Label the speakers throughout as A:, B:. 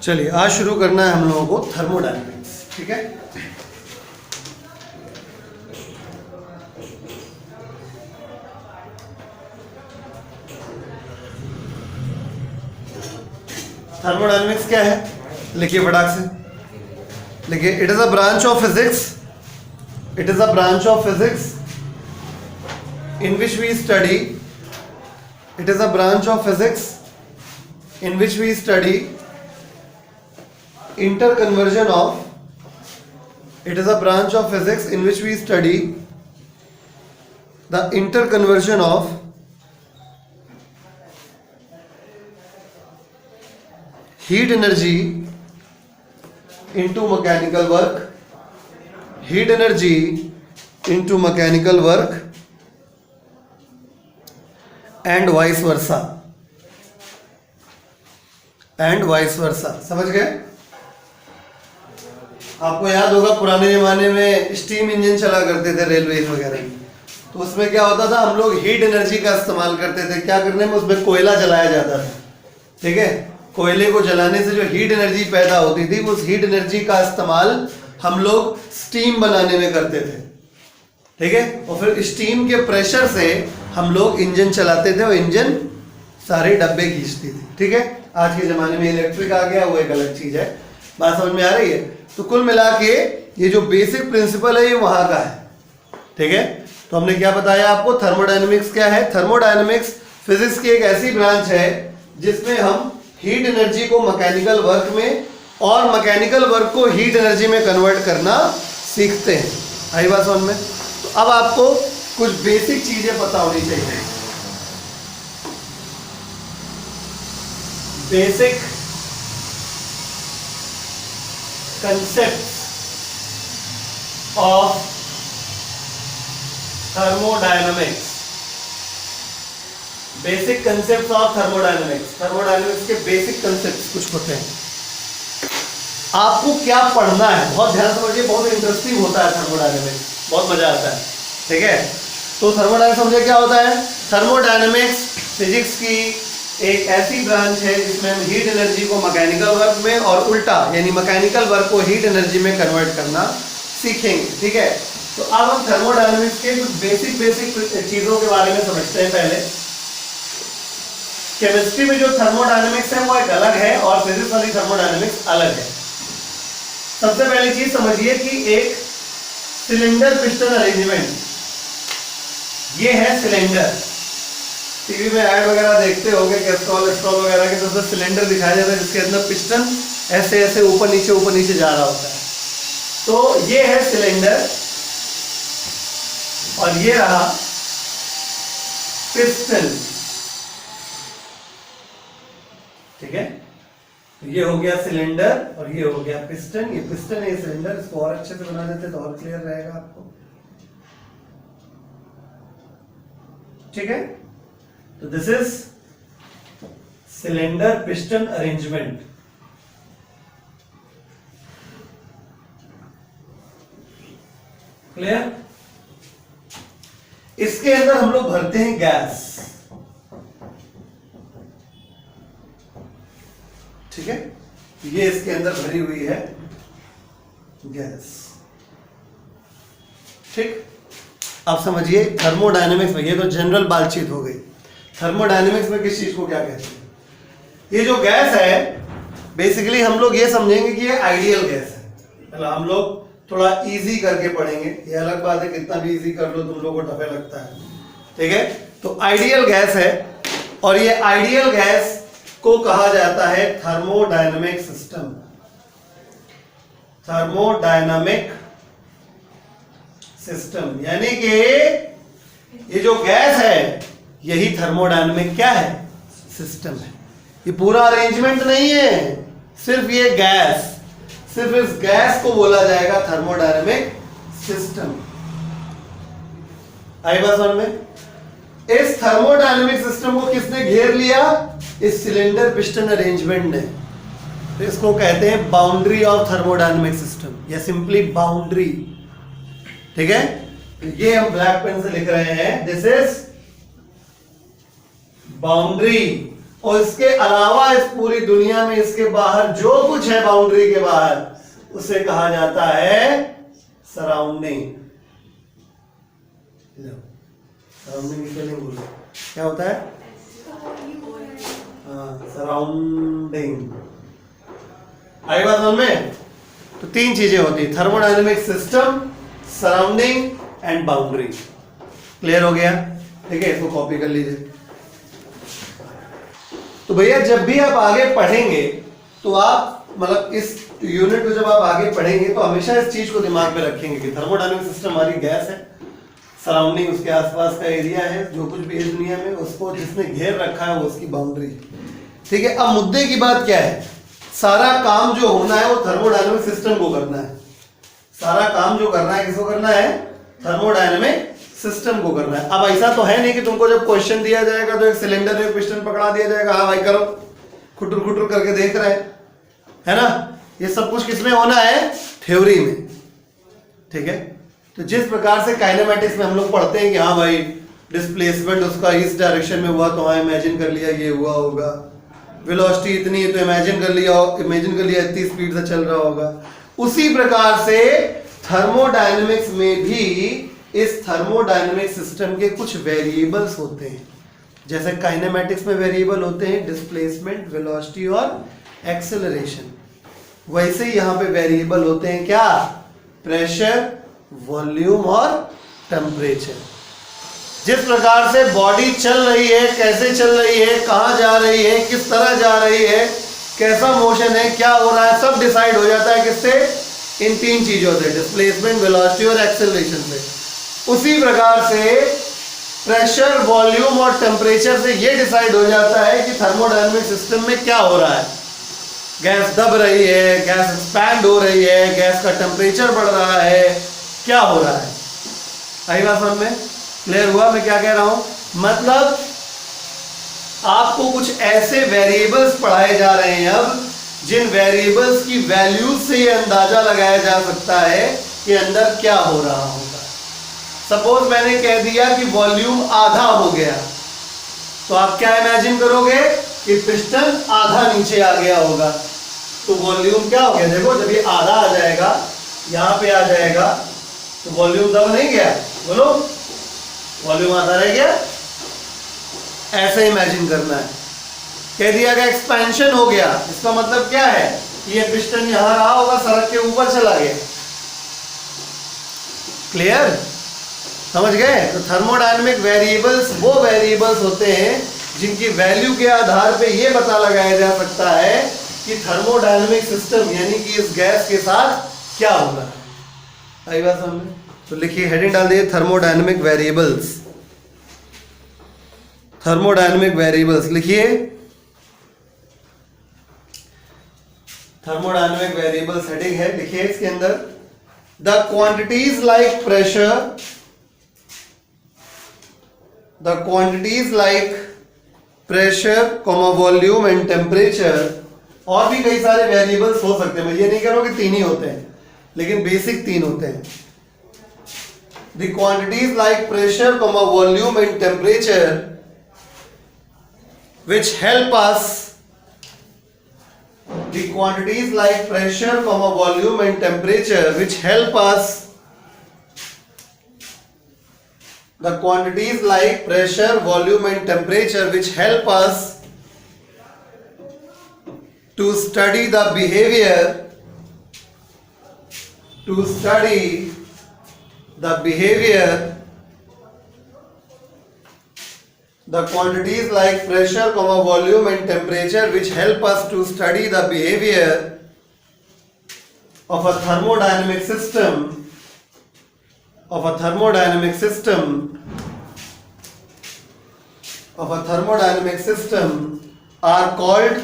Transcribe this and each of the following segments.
A: चलिए आज शुरू करना है हम लोगों को थर्मोडायनेमिक्स। ठीक है, थर्मोडायनेमिक्स क्या है, लिखिए फटाक से, लिखिए। It is a branch of physics, it is a branch of physics in which we study, it is a branch of physics in which we study interconversion of, it is a branch of physics in which we study the interconversion of heat energy into mechanical work, heat energy into mechanical work and vice versa, and vice versa. समझ गए? आपको याद होगा पुराने जमाने में steam engine चला करते थे रेलवे वगैरह में, तो उसमें क्या होता था, हम लोग हीट एनर्जी का इस्तेमाल करते थे। क्या करने में, उसमें कोयला जलाया जाता था। ठीक है, कोयले को जलाने से जो हीट एनर्जी पैदा होती थी, उस हीट एनर्जी का इस्तेमाल हम लोग स्टीम बनाने में करते थे। ठीक है, और फिर स्टीम के प्रेशर से हम लोग इंजन चलाते थे और इंजन सारे डब्बे खींचती थी। ठीक है, आज के जमाने में इलेक्ट्रिक आ गया, वो एक अलग चीज है। बात समझ में आ रही है? तो कुल मिला के ये जो बेसिक प्रिंसिपल है ये वहां का है। ठीक है, तो हमने क्या बताया आपको, थर्मोडायनेमिक्स क्या है। थर्मोडायनेमिक्स फिजिक्स की एक ऐसी ब्रांच है जिसमें हम हीट एनर्जी को मैकेनिकल वर्क में और मैकेनिकल वर्क को हीट एनर्जी में कन्वर्ट करना सीखते हैं। आई बात समझ में? तो अब आपको कुछ बेसिक चीजें पता होनी चाहिए। Basic concept of thermodynamics, basic concept of thermodynamics. Thermodynamics के बेसिक कंसेप्ट कुछ होते हैं। आपको क्या पढ़ना है, बहुत ध्यान समझिए, बहुत इंटरेस्टिंग होता है थर्मोडायनेमिक्स, बहुत मजा आता है। ठीक है, तो थर्मोडायनेमिक्स समझे क्या होता है। थर्मोडायनेमिक्स फिजिक्स की एक ऐसी ब्रांच है जिसमें हम हीट एनर्जी को मैकेनिकल वर्क में और उल्टा यानी मैकेनिकल वर्क को हीट एनर्जी में कन्वर्ट करना सीखेंगे। ठीक है, तो अब हम थर्मोडायनेमिक्स के कुछ बेसिक चीजों के बारे में समझते हैं। पहले केमिस्ट्री में जो थर्मोडायनेमिक्स है वो एक अलग है और फिजिक्स वाली थर्मोडायनेमिक्स अलग है। सबसे पहली चीज समझिए कि एक सिलेंडर पिस्टन अरेंजमेंट, ये है सिलेंडर। टीवी में ऐड वगैरह देखते होंगे, कैस्ट्रॉल वगैरह के, तो सिलेंडर दिखाया जाता है जिसके अंदर पिस्टन ऐसे ऐसे ऊपर नीचे जा रहा होता है। तो ये है सिलेंडर और ये रहा पिस्टन। ठीक है, ये हो गया सिलेंडर और ये हो गया पिस्टन। ये पिस्टन है, ये सिलेंडर। इसको और अच्छे से बना देते तो और क्लियर रहेगा आपको। ठीक है, तो this is cylinder piston arrangement. Clear? इसके अंदर हम लोग भरते हैं गैस। ठीक है, ये इसके अंदर भरी हुई है गैस। ठीक, आप समझिए थर्मोडायनेमिक्स में, ये तो जनरल बातचीत हो गई। थर्मोडायनेमिक्स में किस चीज को क्या कहते हैं। ये जो गैस है बेसिकली हम लोग ये समझेंगे कि ये आइडियल गैस है। मतलब हम लोग थोड़ा इजी करके पढ़ेंगे, ये अलग बात है कितना भी इजी कर लो तुम लोगों को टफे लगता है। ठीक है, तो आइडियल गैस है और ये आइडियल गैस को कहा जाता है थर्मोडायनेमिक सिस्टम। थर्मोडायनामिक सिस्टम यानी कि ये जो गैस है यही थर्मोडायनामिक क्या है, सिस्टम है। ये पूरा अरेंजमेंट नहीं है, सिर्फ ये गैस, सिर्फ इस गैस को बोला जाएगा थर्मोडायनामिक सिस्टम। आई बात समझ में? इस थर्मोडायनामिक सिस्टम को किसने घेर लिया, इस सिलेंडर पिस्टन अरेंजमेंट ने। तो इसको कहते हैं बाउंड्री ऑफ थर्मोडायनामिक सिस्टम या सिंपली बाउंड्री। ठीक है, ये हम ब्लैक पेन से लिख रहे हैं, दिस इज बाउंड्री और इसके अलावा इस पूरी दुनिया में इसके बाहर जो कुछ है बाउंड्री के बाहर, उसे कहा जाता है सराउंडिंग। सराउंडिंग क्या होता है? सराउंडिंग। आई बात समझ में? तो तीन चीजें होती है, thermodynamic system, surrounding and boundary. Clear हो गया? ठीक है, इसको कॉपी कर लीजिए। तो भैया जब भी आप आगे पढ़ेंगे तो आप मतलब इस यूनिट को जब आप आगे पढ़ेंगे तो हमेशा इस चीज को दिमाग में रखेंगे कि थर्मोडायनेमिक सिस्टम हमारी गैस है, सराउंडिंग उसके आसपास का एरिया है, जो कुछ भी इस दुनिया में उसको जिसने घेर रखा है वो उसकी बाउंड्री है। ठीक है, अब मुद्दे की बात क्या है? सारा काम जो होना है वो थर्मोडायनेमिक सिस्टम को करना है। सारा काम जो करना है किसको करना है? थर्मोडायनेमिक सिस्टम को करना है। अब ऐसा तो है नहीं कि तुमको जब क्वेश्चन दिया जाएगा तो एक सिलेंडर में पिस्टन पकड़ा दिया जाएगा, हाँ भाई करो, खुटर खुटर करके देख रहे हैं, है ना? ये सब कुछ किसमें होना है? थ्योरी में। ठीक है, तो जिस प्रकार से काइनेमैटिक्स में हम लोग पढ़ते हैं कि हाँ भाई डिस्प्लेसमेंट उसका इस डायरेक्शन में हुआ तो हाँ इमेजिन कर लिया ये हुआ होगा, वेलोसिटी इतनी है तो इमेजिन कर लिया इतनी स्पीड से चल रहा होगा, उसी प्रकार से थर्मोडायनेमिक्स में भी इस थर्मोडायनेमिक सिस्टम के कुछ वेरिएबल्स होते हैं। जैसे काइनेमैटिक्स में वेरिएबल होते हैं डिस्प्लेसमेंट, वेलोसिटी और एक्सेलरेशन, वैसे ही यहाँ पे वेरिएबल होते हैं क्या? प्रेशर, वॉल्यूम और टेम्परेचर। जिस प्रकार से बॉडी चल रही है, कैसे चल रही है, कहाँ जा रही है, किस तरह जा रही है, कैसा मोशन है, क्या हो रहा है, सब डिसाइड हो जाता है किससे? इन तीन चीजों से, डिस्प्लेसमेंट, वेलोसिटी और एक्सेलरेशन से। उसी प्रकार से प्रेशर, वॉल्यूम और टेम्परेचर से ये डिसाइड हो जाता है कि थर्मोडायनेमिक सिस्टम में क्या हो रहा है। गैस दब रही है, गैस एक्सपैंड हो रही है, गैस का टेम्परेचर बढ़ रहा है, क्या हो रहा है? आई बात समझ में? क्लियर हुआ मैं क्या कह रहा हूं? मतलब आपको कुछ ऐसे वेरिएबल्स पढ़ाए जा रहे हैं अब, जिन वेरिएबल्स की वैल्यूज से ये अंदाजा लगाया जा सकता है कि अंदर क्या हो रहा होगा। सपोज मैंने कह दिया कि वॉल्यूम आधा हो गया, तो आप क्या इमेजिन करोगे कि पिस्टन आधा नीचे आ गया होगा, तो वॉल्यूम क्या हो गया? देखो जब ये आधा आ जाएगा, यहां पे आ जाएगा, तो वॉल्यूम दब नहीं गया? बोलो, वॉल्यूम आधा रह गया? ऐसे इमेजिन करना है। कह दिया गया एक्सपेंशन हो गया, इसका मतलब क्या है? ये पिस्टन यहां रहा होगा, सड़क के ऊपर चला गया। क्लियर? समझ गए? तो थर्मोडायनेमिक वेरिएबल्स वो वेरिएबल्स होते हैं जिनकी वैल्यू के आधार पे ये पता लगाया जा सकता है कि थर्मोडायनेमिक सिस्टम यानी कि इस गैस के साथ क्या हो रहा है। आई बात समझ में? तो लिखिए, हेडिंग डाल दिए थर्मोडायनेमिक वेरिएबल्स। थर्मोडायनेमिक वेरिएबल्स लिखिए, थर्मोडायनेमिक वेरिएबल्स हेडिंग है, लिखिए इसके अंदर the quantities like pressure, the quantities like pressure, volume and temperature, और भी कई सारे वेरिएबल्स हो सकते हैं, मैं ये नहीं कह रहा हूं कि तीन ही होते हैं, लेकिन बेसिक तीन होते हैं। the quantities like pressure, volume and temperature which help us, the quantities like pressure, volume and temperature which help us, the quantities like pressure, volume and temperature which help us to study the behavior, the quantities like pressure, volume and temperature which help us to study the behavior of a thermodynamic system, are called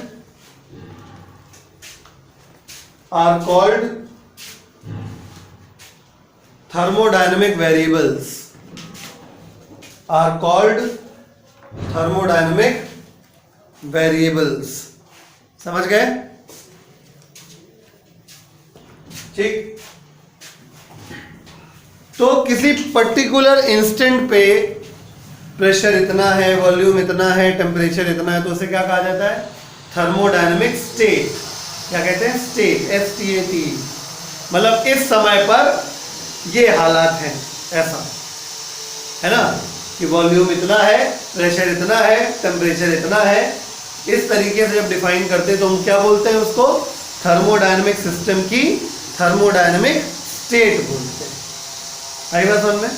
A: thermodynamic variables, are called thermodynamic variables। समझ गए? ठीक। तो किसी particular instant पे pressure इतना है, volume इतना है, टेम्परेचर इतना है, तो उसे क्या कहा जाता है? Thermodynamic state. क्या कहते हैं? State, STAT। मतलब इस समय पर ये हालात हैं, ऐसा है ना, कि वॉल्यूम इतना है, प्रेशर इतना है, टेम्परेचर इतना है। इस तरीके से जब डिफाइन करते हैं तो हम क्या बोलते हैं उसको? थर्मोडायनेमिक सिस्टम की थर्मोडायनेमिक स्टेट बोलते हैं। आई बात समझ में?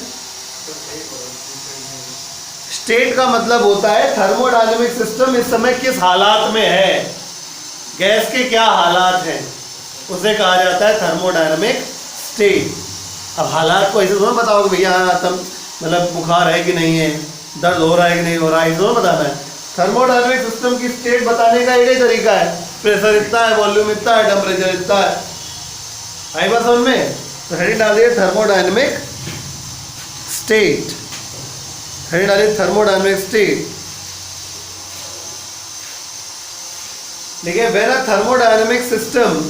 A: स्टेट का मतलब होता है थर्मोडायनेमिक सिस्टम इस समय किस हालात में है, गैस के क्या हालात हैं, उसे कहा जाता है थर्मोडायनेमिक स्टेट। अब हालात को ऐसे थोड़ा बताओगे भैया तुम मतलब बुखार है कि नहीं है, दर्द हो रहा है कि नहीं हो रहा है, इसको बताना है। थर्मोडायनेमिक सिस्टम की स्टेट बताने का एक ही तरीका है, प्रेशर इतना है, वॉल्यूम इतना है, टेम्परेचर इतना है। आई बात समझ में? तो हेडिंग डालिए थर्मोडायनेमिक स्टेट, हेडिंग डालिए थर्मोडायनेमिक स्टेट। देखिए when a thermodynamic system,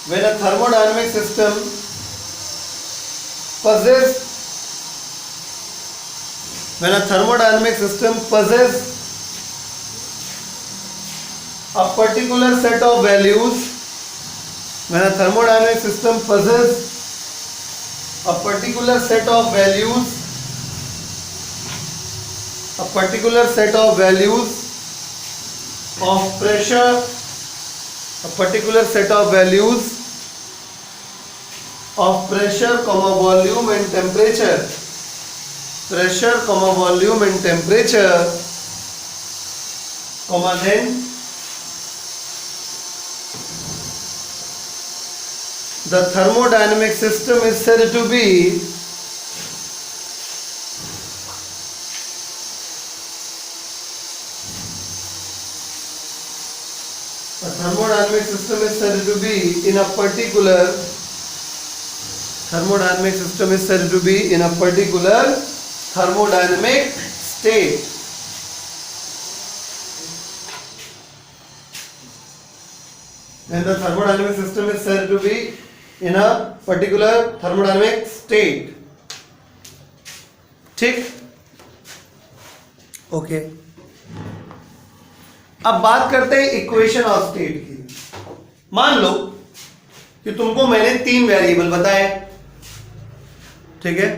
A: when a thermodynamic system possess a particular set of values, when a thermodynamic system possess a particular set of values, a particular set of values of pressure, a particular set of values of pressure, volume and temperature, pressure, volume and temperature, then the thermodynamic system is said to be a thermodynamic system is said to be in a particular thermodynamic system is said to be in a particular thermodynamic state. And the thermodynamic system is said to be in a particular thermodynamic state. ठीक? Okay अब बात करते हैं equation of state की। मान लो कि तुमको मैंने 3 वेरिएबल बताए, ठीक है,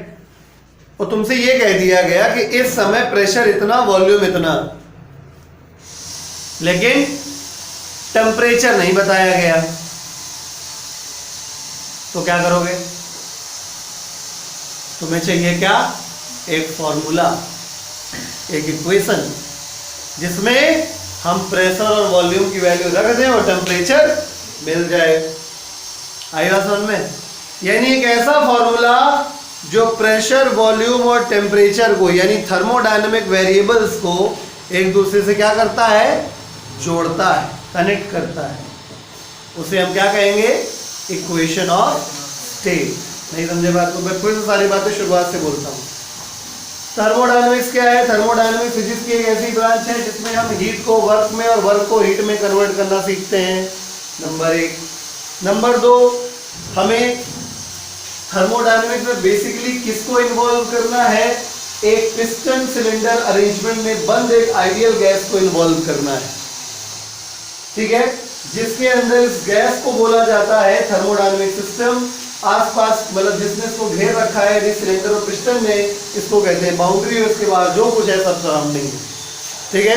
A: और तुमसे यह कह दिया गया कि इस समय प्रेशर इतना, वॉल्यूम इतना, लेकिन टेम्परेचर नहीं बताया गया, तो क्या करोगे? तुम्हें चाहिए क्या? एक फॉर्मूला, एक इक्वेशन जिसमें हम प्रेशर और वॉल्यूम की वैल्यू रख दें और टेम्परेचर मिल जाए। आई बात समझ में? यानी एक ऐसा फॉर्मूला जो प्रेशर, वॉल्यूम और टेम्परेचर को, यानी थर्मोडायनेमिक वेरिएबल्स को एक दूसरे से क्या करता है? जोड़ता है, कनेक्ट करता है। उसे हम क्या कहेंगे? Equation of state. नहीं समझे बात को? मैं फिर से सारी बातें शुरुआत से बोलता हूँ। थर्मोडायनेमिक्स क्या है? थर्मोडायनेमिक्स फिजिक्स की एक ऐसी ब्रांच है जिसमें हम हीट को वर्क में और वर्क को हीट में कन्वर्ट करना सीखते हैं, नंबर 1। नंबर 2, हमें थर्मोडायनेमिक्स में बेसिकली किसको इन्वॉल्व करना है? एक पिस्टन सिलेंडर अरेंजमेंट में बंद एक आइडियल गैस को इन्वॉल्व करना है, ठीक है, जिसके अंदर इस गैस को बोला जाता है थर्मोडायनेमिक सिस्टम। आसपास मतलब जिसने इसको घेर रखा है सिलेंडर और पिस्टन ने, इसको कहते हैं बाउंड्री। उसके बाद जो कुछ है सब सराउंडिंग, ठीक है।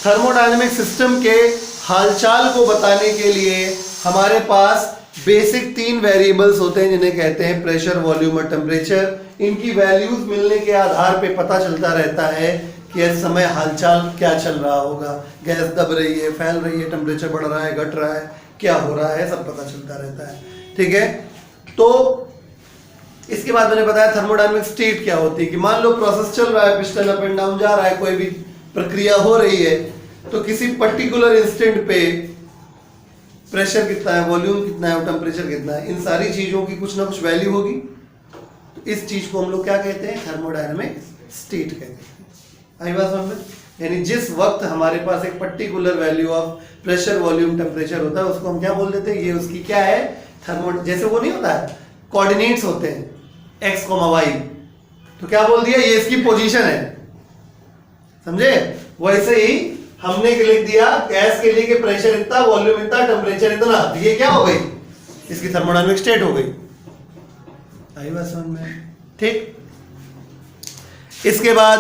A: थर्मोडायनेमिक सिस्टम के हालचाल को बताने के लिए हमारे पास बेसिक 3 वेरिएबल्स होते हैं जिन्हें कहते हैं प्रेशर, वॉल्यूम और टेम्परेचर। इनकी वैल्यूज मिलने के आधार पे पता चलता रहता है कि इस समय हालचाल क्या चल रहा होगा, गैस दब रही है, फैल रही है, टेम्परेचर बढ़ रहा है, घट रहा है, क्या हो रहा है, सब पता चलता रहता है, ठीक है। तो इसके बाद मैंने बताया थर्मोडायनेमिक स्टेट क्या होती है कि मान लो प्रोसेस चल रहा है, पिस्टन अप एंड डाउन जा रहा है, कोई भी प्रक्रिया हो रही है, तो किसी पर्टिकुलर इंस्टेंट पे प्रेशर कितना है, वॉल्यूम कितना है, टेम्परेचर कितना है, इन सारी चीजों की कुछ ना कुछ वैल्यू होगी। तो इस चीज को हम लोग क्या कहते हैं? थर्मोडायनेमिक स्टेट कहते हैं। आई बात समझ में? यानी जिस वक्त हमारे पास एक particular value of pressure, volume, temperature होता है, उसको हम क्या बोल देते हैं? ये उसकी क्या है? थर्मो, जैसे वो नहीं होता है कोऑर्डिनेट्स होते हैं x, y, तो क्या बोल दिया, ये इसकी पोजीशन है, समझे। वैसे ही हमने लिख दिया गैस के लिए कि प्रेशर इतना, वॉल्यूम इतना, टेम्परेचर इतना, तो ये क्या हो गई, इसकी थर्मोडायनेमिक स्टेट हो गई। आई बात समझ में, ठीक। इसके बाद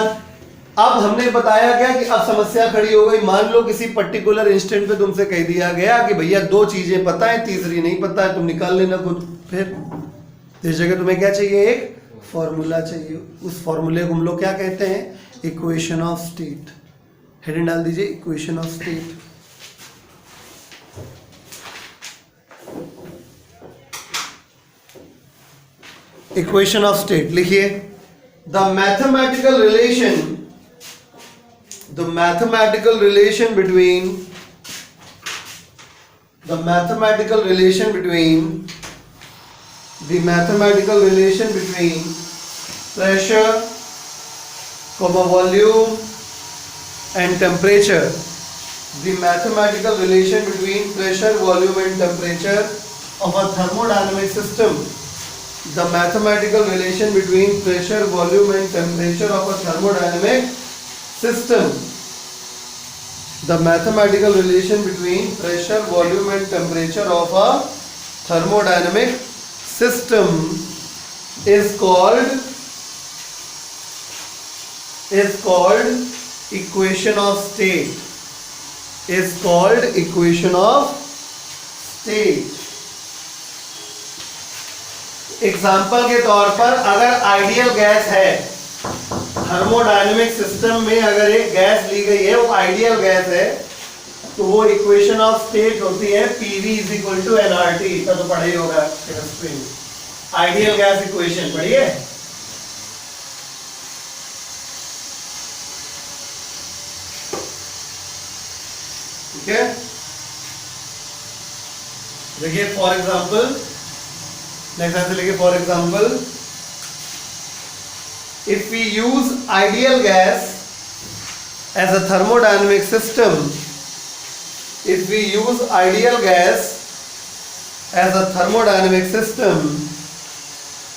A: अब हमने बताया क्या कि अब समस्या खड़ी हो गई। मान लो किसी पर्टिकुलर इंस्टेंट पे तुमसे कह दिया गया कि भैया दो चीजें पता है, तीसरी नहीं पता है, तुम निकाल लेना खुद। फिर इस जगह तुम्हें क्या चाहिए, एक फॉर्मूला चाहिए। उस फॉर्मूले को हम लोग क्या कहते हैं, इक्वेशन ऑफ स्टेट। हेडिंग डाल दीजिए, equation of state. Equation of state लिखिए, the mathematical relation between pressure, volume and temperature. The mathematical relation between pressure, volume and temperature of a thermodynamic system. The mathematical relation between pressure, volume and temperature of a thermodynamic system. The mathematical relation between pressure, volume and temperature of a thermodynamic system is called equation of state. Is called equation of state. Example के तौर पर अगर ideal gas है, thermodynamic system में अगर एक gas ली गई है, वो आइडियल गैस है, तो वो इक्वेशन ऑफ स्टेट होती है PV is equal to nRT। का तो पढ़ा ही होगा केमिस्ट्री में, आइडियल गैस इक्वेशन पढ़िए। ठीक है, देखिए फॉर एग्जाम्पल, नेक्स्ट ऐसे लिखिए, for example if we use ideal gas as a thermodynamic system, if we use ideal gas as a thermodynamic system,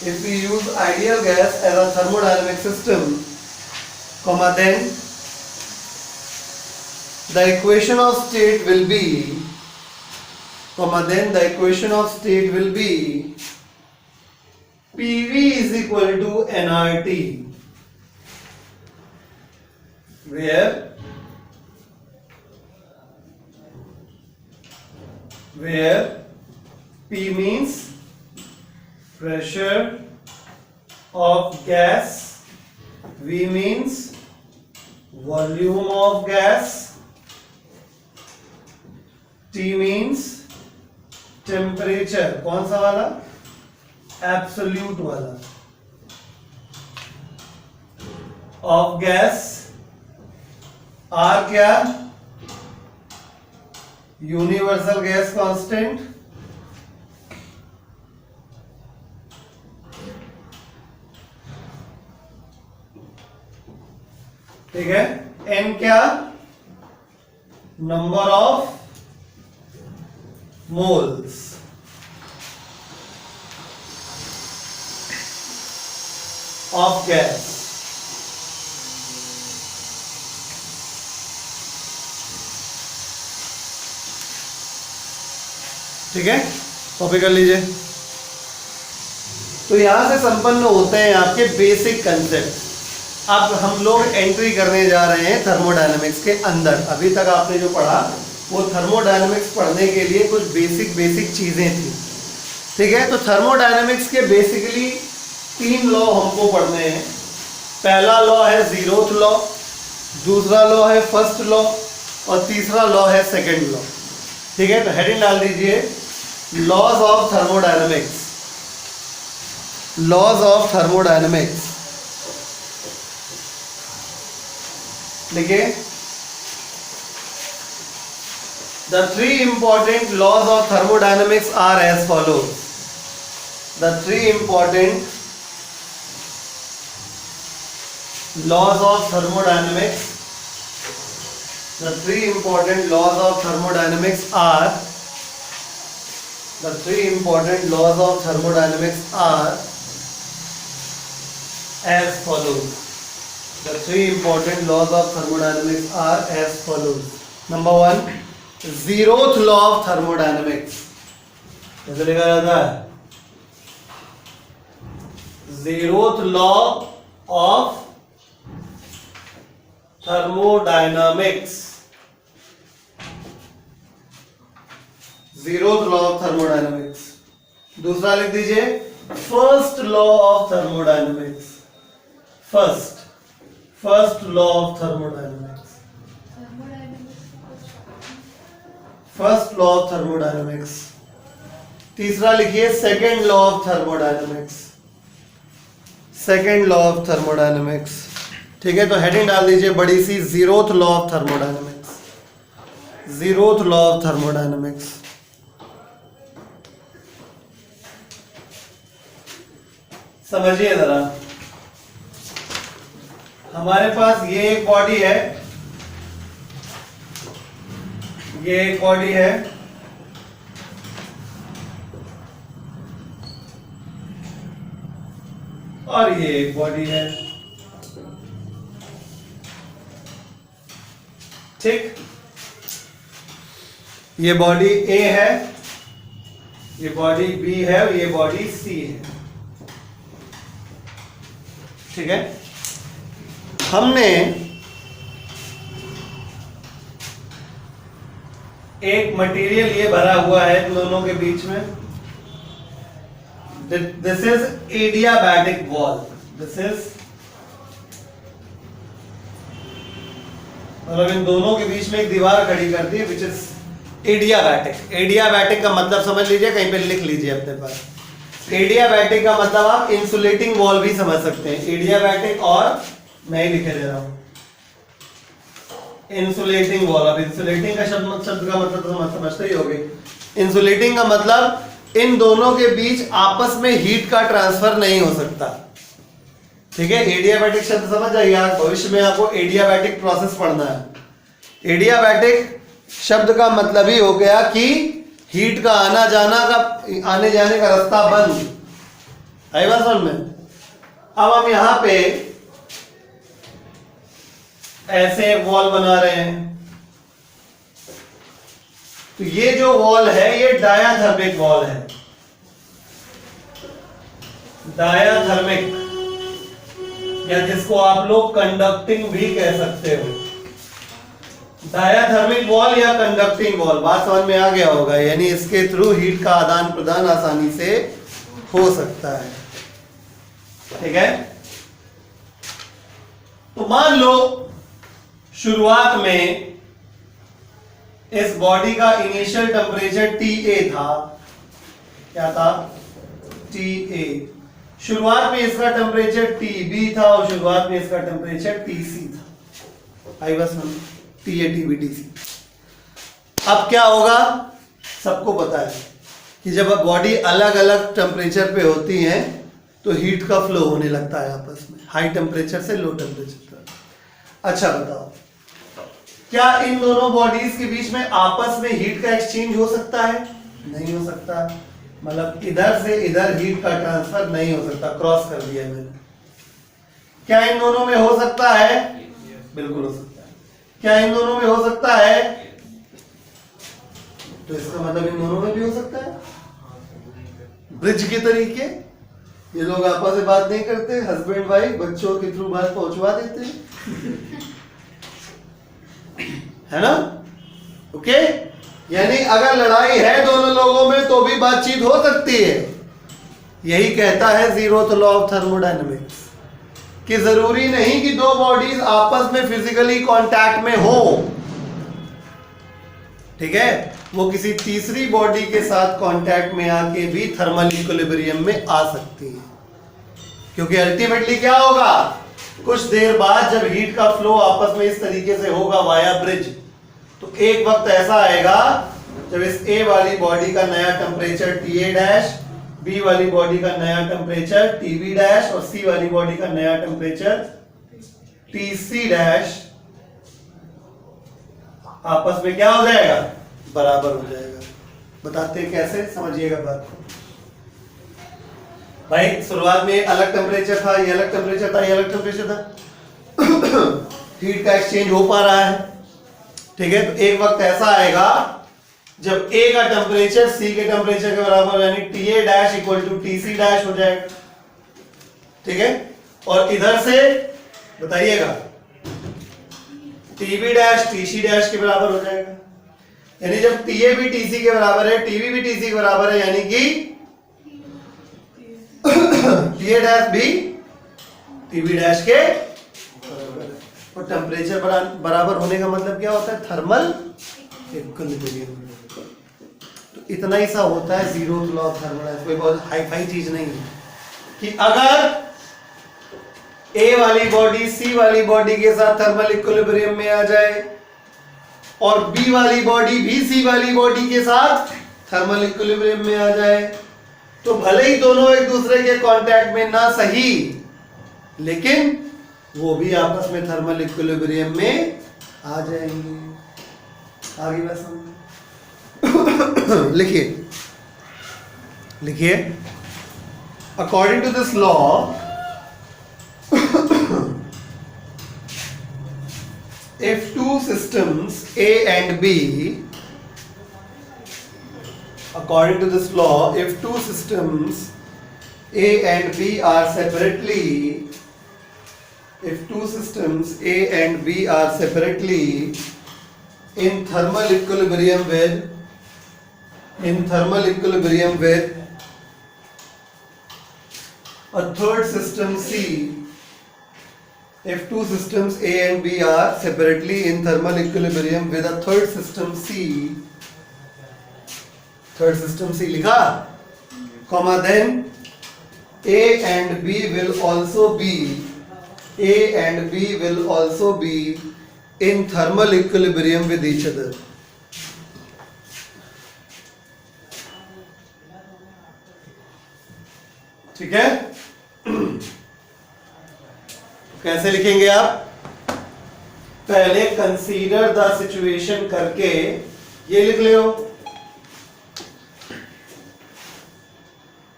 A: if we use ideal gas as a thermodynamic system, comma, then the equation of state will be, comma, then the equation of state will be PV is equal to nRT, where P means pressure of gas, V means volume of gas, T means temperature, कौन सा वाला, absolute वाला, of gas, are क्या, universal gas constant, ठीक है। N क्या, number of moles, of gas. ठीक है, कॉपी कर लीजिए। तो यहां से संपन्न होते हैं आपके बेसिक कंसेप्ट। अब हम लोग एंट्री करने जा रहे हैं थर्मोडायनेमिक्स के अंदर। अभी तक आपने जो पढ़ा वो थर्मोडायनेमिक्स पढ़ने के लिए कुछ बेसिक चीजें थी। ठीक है, तो थर्मोडायनेमिक्स के बेसिकली 3 लॉ हमको पढ़ने हैं। पहला लॉ है जीरोथ लॉ, दूसरा लॉ है फर्स्ट लॉ और तीसरा लॉ है सेकंड लॉ। ठीक है, तो हेडिंग डाल दीजिए, laws of thermodynamics. Laws of thermodynamics देखिए, the 3 important laws of thermodynamics are as follows. The 3 important laws of thermodynamics, the 3 important laws of thermodynamics are, the 3 important laws of thermodynamics are, as follows. The three important laws of thermodynamics are as follows. Number 1, zeroth law of thermodynamics. कैसे लिखा जाता है? Zeroth law of thermodynamics. Zeroth law of thermodynamics. दूसरा लिख दीजिए first law of thermodynamics. First law of thermodynamics. First law of thermodynamics. तीसरा लिखिए second law of thermodynamics. Second law of thermodynamics. ठीक है, तो हेडिंग डाल दीजिए बड़ी सी, zeroth law of thermodynamics. Zeroth law of thermodynamics. समझिए जरा, हमारे पास ये एक बॉडी है, ये एक बॉडी है, और ये एक बॉडी है। ठीक, ये बॉडी ए है, ये बॉडी बी है, और ये बॉडी सी है। ठीक है, हमने एक मटेरियल ये भरा हुआ है दोनों के बीच में। This is adiabatic wall. This is, मतलब इन दोनों के बीच में एक दीवार खड़ी कर दी, विच इज एडियाबैटिक। एडियाबैटिक का मतलब समझ लीजिए, कहीं पे लिख लीजिए अपने पास। एडियाबैटिक का मतलब आप इंसुलेटिंग वॉल भी समझ सकते हैं। एडियाबैटिक, और मैं ही लिखे दे रहा हूं इंसुलेटिंग वॉल। अब इंसुलेटिंग का शब्द का मतलब तो समझते ही होंगे। इंसुलेटिंग का मतलब इन दोनों के बीच आपस में हीट का ट्रांसफर नहीं हो सकता। ठीक है, एडियाबैटिक शब्द समझ जाइए, आज भविष्य में आपको एडियाबैटिक प्रोसेस पढ़ना है। एडियाबैटिक शब्द का मतलब ही हो गया कि हीट का आने जाने का रास्ता बंद। आई बात समझ में? अब हम यहां पे ऐसे एक वॉल बना रहे हैं, तो ये जो वॉल है ये डायाथर्मिक वॉल है। डायाथर्मिक, या जिसको आप लोग कंडक्टिंग भी कह सकते हो। डायाथर्मिक वॉल या कंडक्टिंग वॉल, बात समझ में आ गया होगा। यानी इसके थ्रू हीट का आदान प्रदान आसानी से हो सकता है। ठीक है, तो मान लो शुरुआत में इस बॉडी का इनिशियल टेम्परेचर TA था। क्या था? TA। शुरुआत में इसका टेम्परेचर TB था, और शुरुआत में इसका टेम्परेचर TC था। आई बस हम TA TB TC। अब क्या होगा, सबको पता है कि जब बॉडी अलग अलग टेम्परेचर पे होती है तो हीट का फ्लो होने लगता है आपस में, हाई टेम्परेचर से लो टेम्परेचर तक। अच्छा बताओ, क्या इन दोनों बॉडीज के बीच में आपस में हीट का एक्सचेंज हो सकता है? नहीं हो सकता। मतलब इधर से इधर हीट का ट्रांसफर नहीं हो सकता। क्रॉस कर दिया मैंने। क्या इन दोनों में हो सकता है? बिल्कुल हो सकता है। क्या इन दोनों में हो सकता है? तो इसका मतलब इन दोनों में भी हो सकता है। ब्रिज के तरीके, ये लोग आपस में बात नहीं करते, हस्बैंड वाइफ बच्चों के थ्रू बात पहुंचवा देते हैं, है ना? ओके, यानी अगर लड़ाई है दोनों लोगों में तो भी बातचीत हो सकती है। यही कहता है जीरोथ लॉ ऑफ थर्मोडायनेमिक्स, कि जरूरी नहीं कि दो बॉडीज आपस में फिजिकली कांटेक्ट में हो। ठीक है, वो किसी तीसरी बॉडी के साथ कांटेक्ट में आके भी थर्मल इक्विलिब्रियम में आ सकती है। क्योंकि अल्टीमेटली क्या होगा, कुछ देर बाद जब हीट का फ्लो आपस में इस तरीके से होगा वाया ब्रिज, तो एक वक्त ऐसा आएगा जब इस A वाली बॉडी का नया टेम्परेचर TA डैश, B वाली बॉडी का नया टेम्परेचर TB डैश, और C वाली बॉडी का नया टेम्परेचर TC डैश आपस में क्या हो जाएगा, बराबर हो जाएगा। बताते हैं कैसे, समझिएगा बात को। भाई शुरुआत में अलग टेम्परेचर था, ये अलग टेम्परेचर था, ये अलग टेम्परेचर था, हीट का एक्सचेंज हो पा रहा है, ठीक है। तो एक वक्त ऐसा आएगा जब ए का टेम्परेचर सी के टेम्परेचर के बराबर, यानी TA dash equal to TC dash हो जाएगा, ठीक है। और इधर से बताइएगा TB डैश TC डैश के बराबर हो जाएगा, यानी जब TA भी TC के बराबर है, TB भी TC के बराबर है, यानी कि TA डैश भी TB डैश के बराबर है। और टेम्परेचर बराबर होने का मतलब क्या होता है? Thermal equilibrium. तो इतना ही सा होता है जीरोथ लॉ ऑफ थर्मोडायनामिक्स, कोई बहुत हाई फाई चीज नहीं है कि अगर ए वाली बॉडी सी वाली बॉडी के साथ थर्मल इक्विलिब्रियम में आ जाए और बी वाली बॉडी भी सी वाली बॉडी के साथ थर्मल इक्विलिब्रियम में आ जाए, तो भले ही दोनों एक दूसरे के कांटेक्ट में ना सही, लेकिन वो भी आपस में थर्मल इक्विलिब्रियम में आ जाएंगे। आगे बात समझ लिखिए, लिखिए according to this law if two systems A and B, according to this law, if two systems A and B are separately, if two systems A and B are separately in thermal equilibrium with a third system C, if two systems A and B are separately in thermal equilibrium with a third system C लिखा, comma, then A and B will also be in thermal equilibrium with each other. ठीक है, कैसे लिखेंगे आप? पहले consider the situation करके ये लिख ले,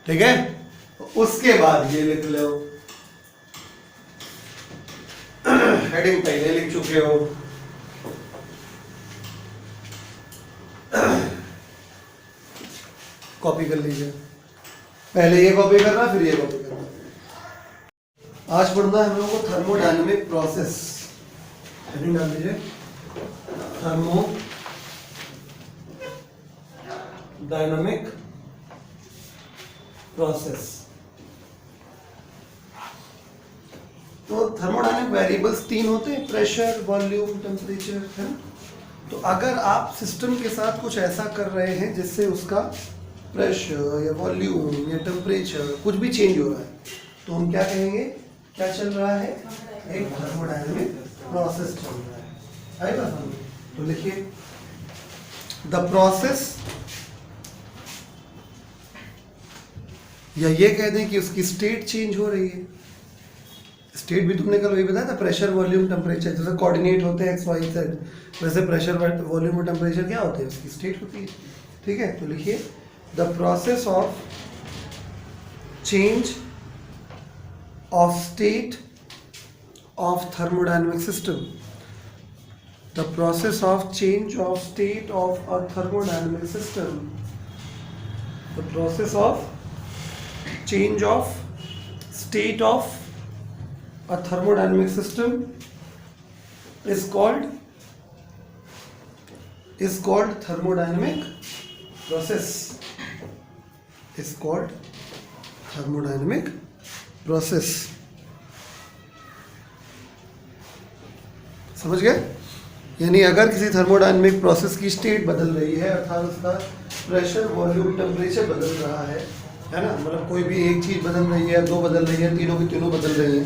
A: ठीक है। उसके बाद ये लिख लो, हेडिंग पहले लिख चुके हो, कॉपी कर लीजिए, पहले ये कॉपी करना फिर ये कॉपी करना। आज पढ़ना है हम लोगों को थर्मोडायनेमिक प्रोसेस, हेडिंग डाल दीजिए थर्मोडायनेमिक प्रोसेस। तो थर्मोडायनेमिक वेरिएबल्स 3 होते हैं, प्रेशर, वॉल्यूम, टेम्परेचर, है ना। तो अगर आप सिस्टम के साथ कुछ ऐसा कर रहे हैं जिससे उसका प्रेशर या वॉल्यूम या टेम्परेचर कुछ भी चेंज हो रहा है, तो हम क्या कहेंगे? क्या चल रहा है? एक थर्मोडायनेमिक प्रोसेस चल रहा है। आई बात? तो लिखिए द प्रोसेस, या ये कह दें कि उसकी स्टेट चेंज हो रही है। स्टेट भी तुमने कल वही बताया था, प्रेशर, वॉल्यूम, टेम्परेचर, जैसे कोऑर्डिनेट होते हैं XYZ, वैसे प्रेशर, वॉल्यूम और टेम्परेचर क्या होते हैं? उसकी स्टेट होती है, ठीक है। तो लिखिए the process of change of state of thermodynamic system, the process of change of state of a thermodynamic system, the process of change of state of a thermodynamic system is called thermodynamic process, is called thermodynamic process. समझ गए? यानी अगर किसी thermodynamic process की state बदल रही है, अर्थात उसका प्रेशर, वॉल्यूम, टेम्परेचर बदल रहा है ना, मतलब कोई भी एक चीज बदल रही है, दो बदल रही है, तीनों की तीनों बदल रही है,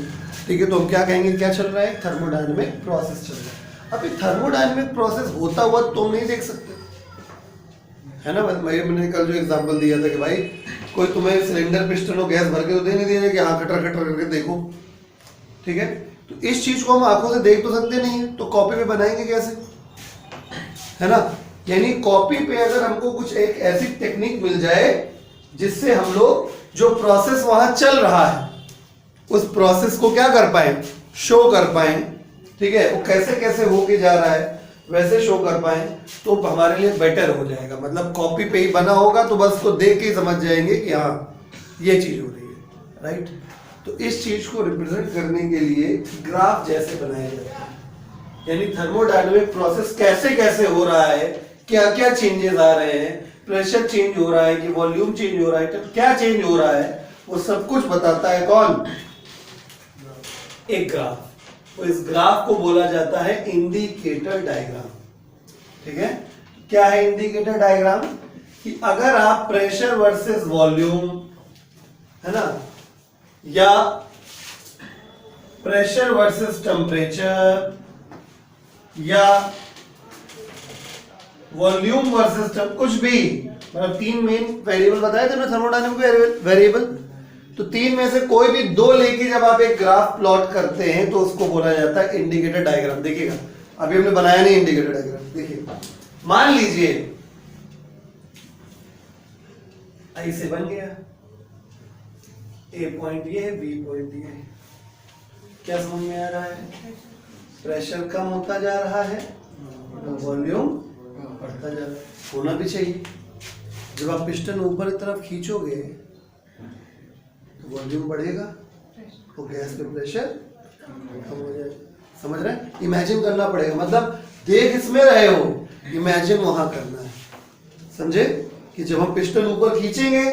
A: ठीक है, तो हम क्या कहेंगे? क्या चल रहा है? थर्मोडायनेमिक प्रोसेस चल रहा है। अब ये थर्मोडायनेमिक प्रोसेस होता हुआ तुम नहीं देख सकते, है ना। मैंने कल जो एग्जांपल दिया था कि भाई कोई तुम्हें सिलेंडर, पिस्टन और गैस भर के तो दे नहीं दे कि हाँ खटर खटर करके देखो, ठीक है। तो इस चीज को हम आंखों से देख तो सकते नहीं है, तो कॉपी पे बनाएंगे कैसे, है ना। यानी कॉपी पे अगर हमको कुछ एक ऐसी टेक्निक मिल जाए जिससे हम लोग जो प्रोसेस वहां चल रहा है उस प्रोसेस को क्या कर पाए, शो कर पाए, ठीक है, वो कैसे कैसे होके जा रहा है वैसे शो कर पाए, तो हमारे लिए बेटर हो जाएगा। मतलब कॉपी पे ही बना होगा तो बस उसको देख के ही समझ जाएंगे कि हाँ ये चीज हो रही है, राइट। तो इस चीज को रिप्रेजेंट करने के लिए ग्राफ जैसे बनाया जाता है, यानी थर्मोडायनामिक प्रोसेस कैसे कैसे हो रहा है, क्या क्या चेंजेस आ रहे हैं, प्रेशर चेंज हो रहा है कि वॉल्यूम चेंज हो रहा है, तो क्या चेंज हो रहा है, वो सब कुछ बताता है कौन, एक ग्राफ। तो इस ग्राफ को बोला जाता है इंडिकेटर डायग्राम, ठीक है। क्या है इंडिकेटर डायग्राम, कि अगर आप प्रेशर वर्सेस वॉल्यूम, है ना, या प्रेशर वर्सेस टेम्परेचर, या वॉल्यूम वर्सेस कुछ भी, मतलब 3 मेन वेरिएबल बताए थे ना थर्मोडायनामिक वेरिएबल, तो 3 में से कोई भी 2 लेके जब आप एक ग्राफ प्लॉट करते हैं तो उसको बोला जाता है इंडिकेटर डायग्राम। देखिएगा अभी हमने बनाया नहीं इंडिकेटर डायग्राम, देखिए मान लीजिए ऐसे बन गया, ए पॉइंट ये है, बी पॉइंट ये है, क्या समझ में आ रहा है, प्रेशर कम होता जा रहा है, वॉल्यूम बढ़ता जा रहा है, होना भी चाहिए। जब आप पिस्टन ऊपर की तरफ खींचोगे तो वॉल्यूम बढ़ेगा तो गैस पे प्रेशर कम हो जाएगा, समझ रहे हैं। इमेजिन करना पड़ेगा, मतलब देख इसमें रहे हो, इमेजिन वहां करना है, समझे, कि जब हम पिस्टन ऊपर खींचेंगे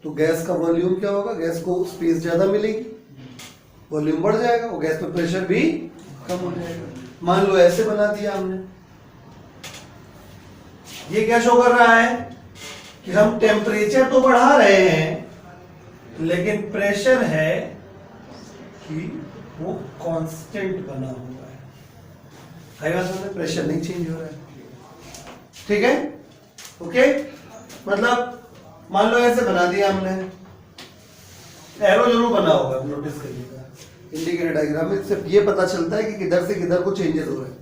A: तो गैस का वॉल्यूम क्या होगा, गैस को स्पेस ज्यादा मिलेगी, वॉल्यूम बढ़ जाएगा और गैस पे प्रेशर भी कम हो जाएगा। मान लो ऐसे बना दिया हमने, ये क्या शो कर रहा है कि हम टेम्परेचर तो बढ़ा रहे हैं लेकिन प्रेशर है कि वो कांस्टेंट बना हुआ है, हाई वास्तव में प्रेशर नहीं चेंज हो रहा है, ठीक है, ओके। मतलब मान लो ऐसे बना दिया हमने, एरो जरूर बना होगा, नोटिस करिएगा इंडिकेटर डायग्राम में सिर्फ ये पता चलता है कि किधर से किधर को चेंजेस हो रहे हैं,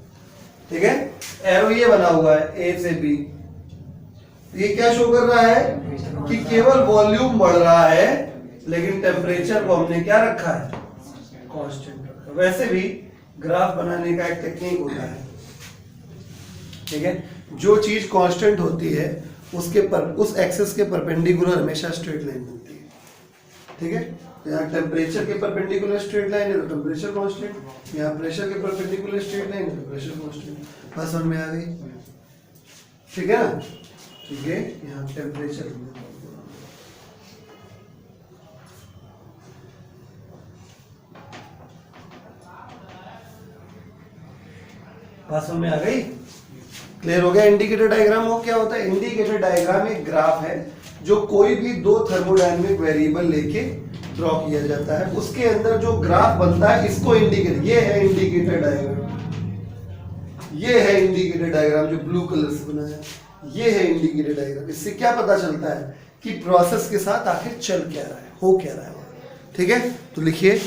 A: ठीक है। एरो ये बना हुआ है ए से बी, ये क्या शो कर रहा है कि केवल वॉल्यूम बढ़ रहा है लेकिन टेम्परेचर को हमने क्या रखा है, कांस्टेंट रखा। वैसे भी ग्राफ बनाने का एक टेक्निक होता है, ठीक है, जो चीज कांस्टेंट होती है उसके पर उस एक्सिस के परपेंडिकुलर हमेशा स्ट्रेट लाइन बनती है, ठीक है। यहाँ टेम्परेचर के परपेंडिकुलर स्ट्रेट लाइन है तो टेम्परेचर कांस्टेंट, यहाँ प्रेशर के परपेंडिकुलर स्ट्रेट लाइन है तो प्रेशर कांस्टेंट। बस समझ में आ गई, ठीक है ना, ठीक है। यहाँ टेम्परेचर बात समझ में आ गई, क्लियर हो गया। इंडिकेटर डायग्राम वो क्या होता है, इंडिकेटर डायग्राम एक ग्राफ है जो कोई भी 2 थर्मोडायनामिक वेरिएबल लेके ड्रॉ किया जाता है, उसके अंदर जो ग्राफ बनता है इसको इंडिकेटर, ये है इंडिकेटर डायग्राम, ये है इंडिकेटर डायग्राम जो ब्लू कलर से बना है, ये है इंडिकेटर डायग्राम। इससे क्या पता चलता है कि प्रोसेस के साथ आखिर चल क्या रहा है, हो क्या रहा है, ठीक है। तो लिखिए,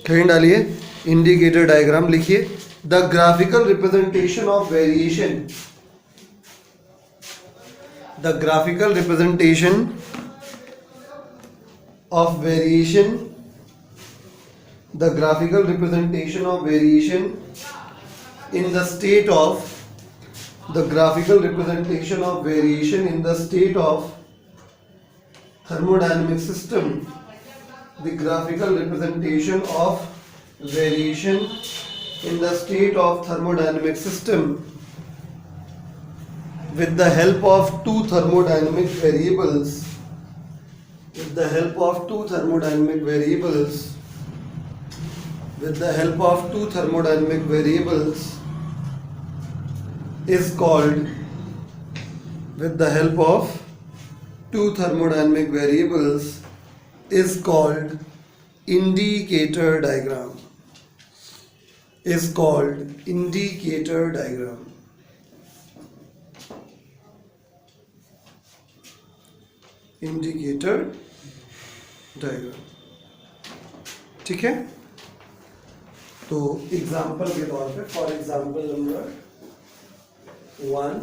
A: कहीं डालिए इंडिकेटर डायग्राम, लिखिए the graphical representation of variation, the graphical representation of variation, the graphical representation of variation in the state of, the graphical representation of variation in the state of thermodynamic system, the graphical representation of variation in the state of thermodynamic system with the help of 2 thermodynamic variables, with the help of 2 thermodynamic variables, with the help of 2 thermodynamic variables is called, with the help of 2 thermodynamic variables is called indicator diagram, is called indicator diagram, indicator diagram, ठीक है। तो example के तौर पे, for example number 1,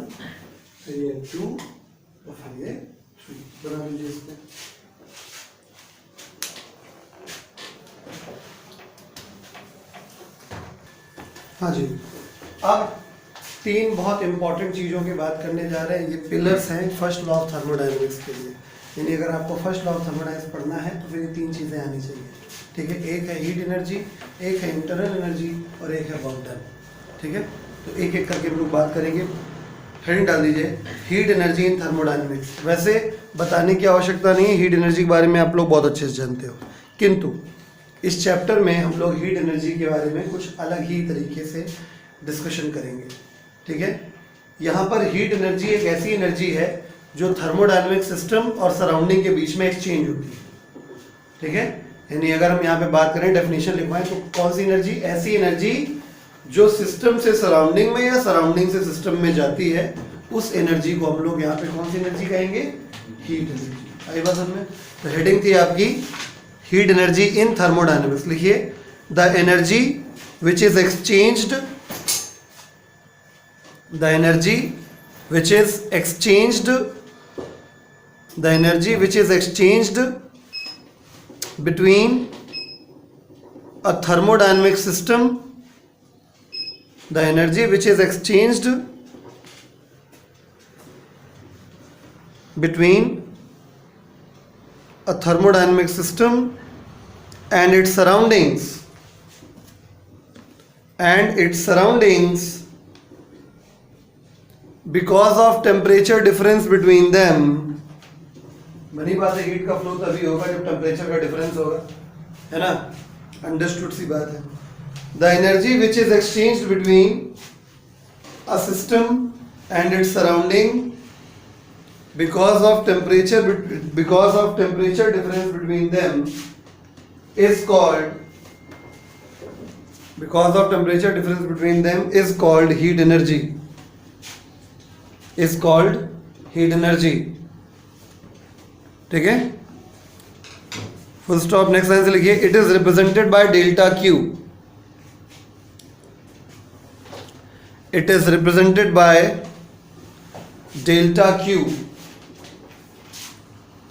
A: फिर ये 2 और फिर ये 3 बना लीजिए इसमें। हाँ जी, अब तीन बहुत इंपॉर्टेंट चीज़ों की बात करने जा रहे हैं। ये पिलर्स हैं फर्स्ट लॉ ऑफ थर्मोडायनेमिक्स के लिए, यानी अगर आपको फर्स्ट लॉ ऑफ थर्मोडायनेमिक्स पढ़ना है तो फिर ये तीन चीज़ें आनी चाहिए, ठीक है। एक है हीट एनर्जी, एक है इंटरनल एनर्जी और एक है वर्क डन, ठीक है। तो एक एक करके हम लोग बात करेंगे। हेडिंग डाल दीजिए, हीट एनर्जी इन थर्मोडायनेमिक्स। वैसे बताने की आवश्यकता नहीं है, हीट एनर्जी के बारे में आप लोग बहुत अच्छे से जानते हो, किंतु इस चैप्टर में हम लोग हीट एनर्जी के बारे में कुछ अलग ही तरीके से डिस्कशन करेंगे, ठीक है। यहाँ पर हीट एनर्जी एक ऐसी एनर्जी है जो थर्मोडायनेमिक सिस्टम और सराउंडिंग के बीच में एक्सचेंज होती है, ठीक है। यानी अगर हम यहाँ पे बात करें, डेफिनेशन लिखवाएं तो कौन सी एनर्जी? ऐसी एनर्जी जो सिस्टम से सराउंडिंग में या सराउंडिंग से सिस्टम में जाती है, उस एनर्जी को हम लोग यहाँ पे कौन सी एनर्जी कहेंगे? Heat energy. आई बात समझ? तो हेडिंग थी आपकी हीट एनर्जी इन थर्मोडायनेमिक्स। लिखिए, the energy which is exchanged, the energy which is exchanged between a thermodynamic system, the energy which is exchanged between a thermodynamic system and its surroundings because of temperature difference between them। बनी बात है, heat का flow तभी होगा जब temperature का difference होगा, है ना। अंडरस्टूड सी बात है। The energy which is exchanged between a system and its surrounding because of temperature difference between them is called heat energy, is called heat energy, ठीक है। Full stop. नेक्स्ट लाइन से लिखिए, it is represented by delta Q, it is represented by delta Q,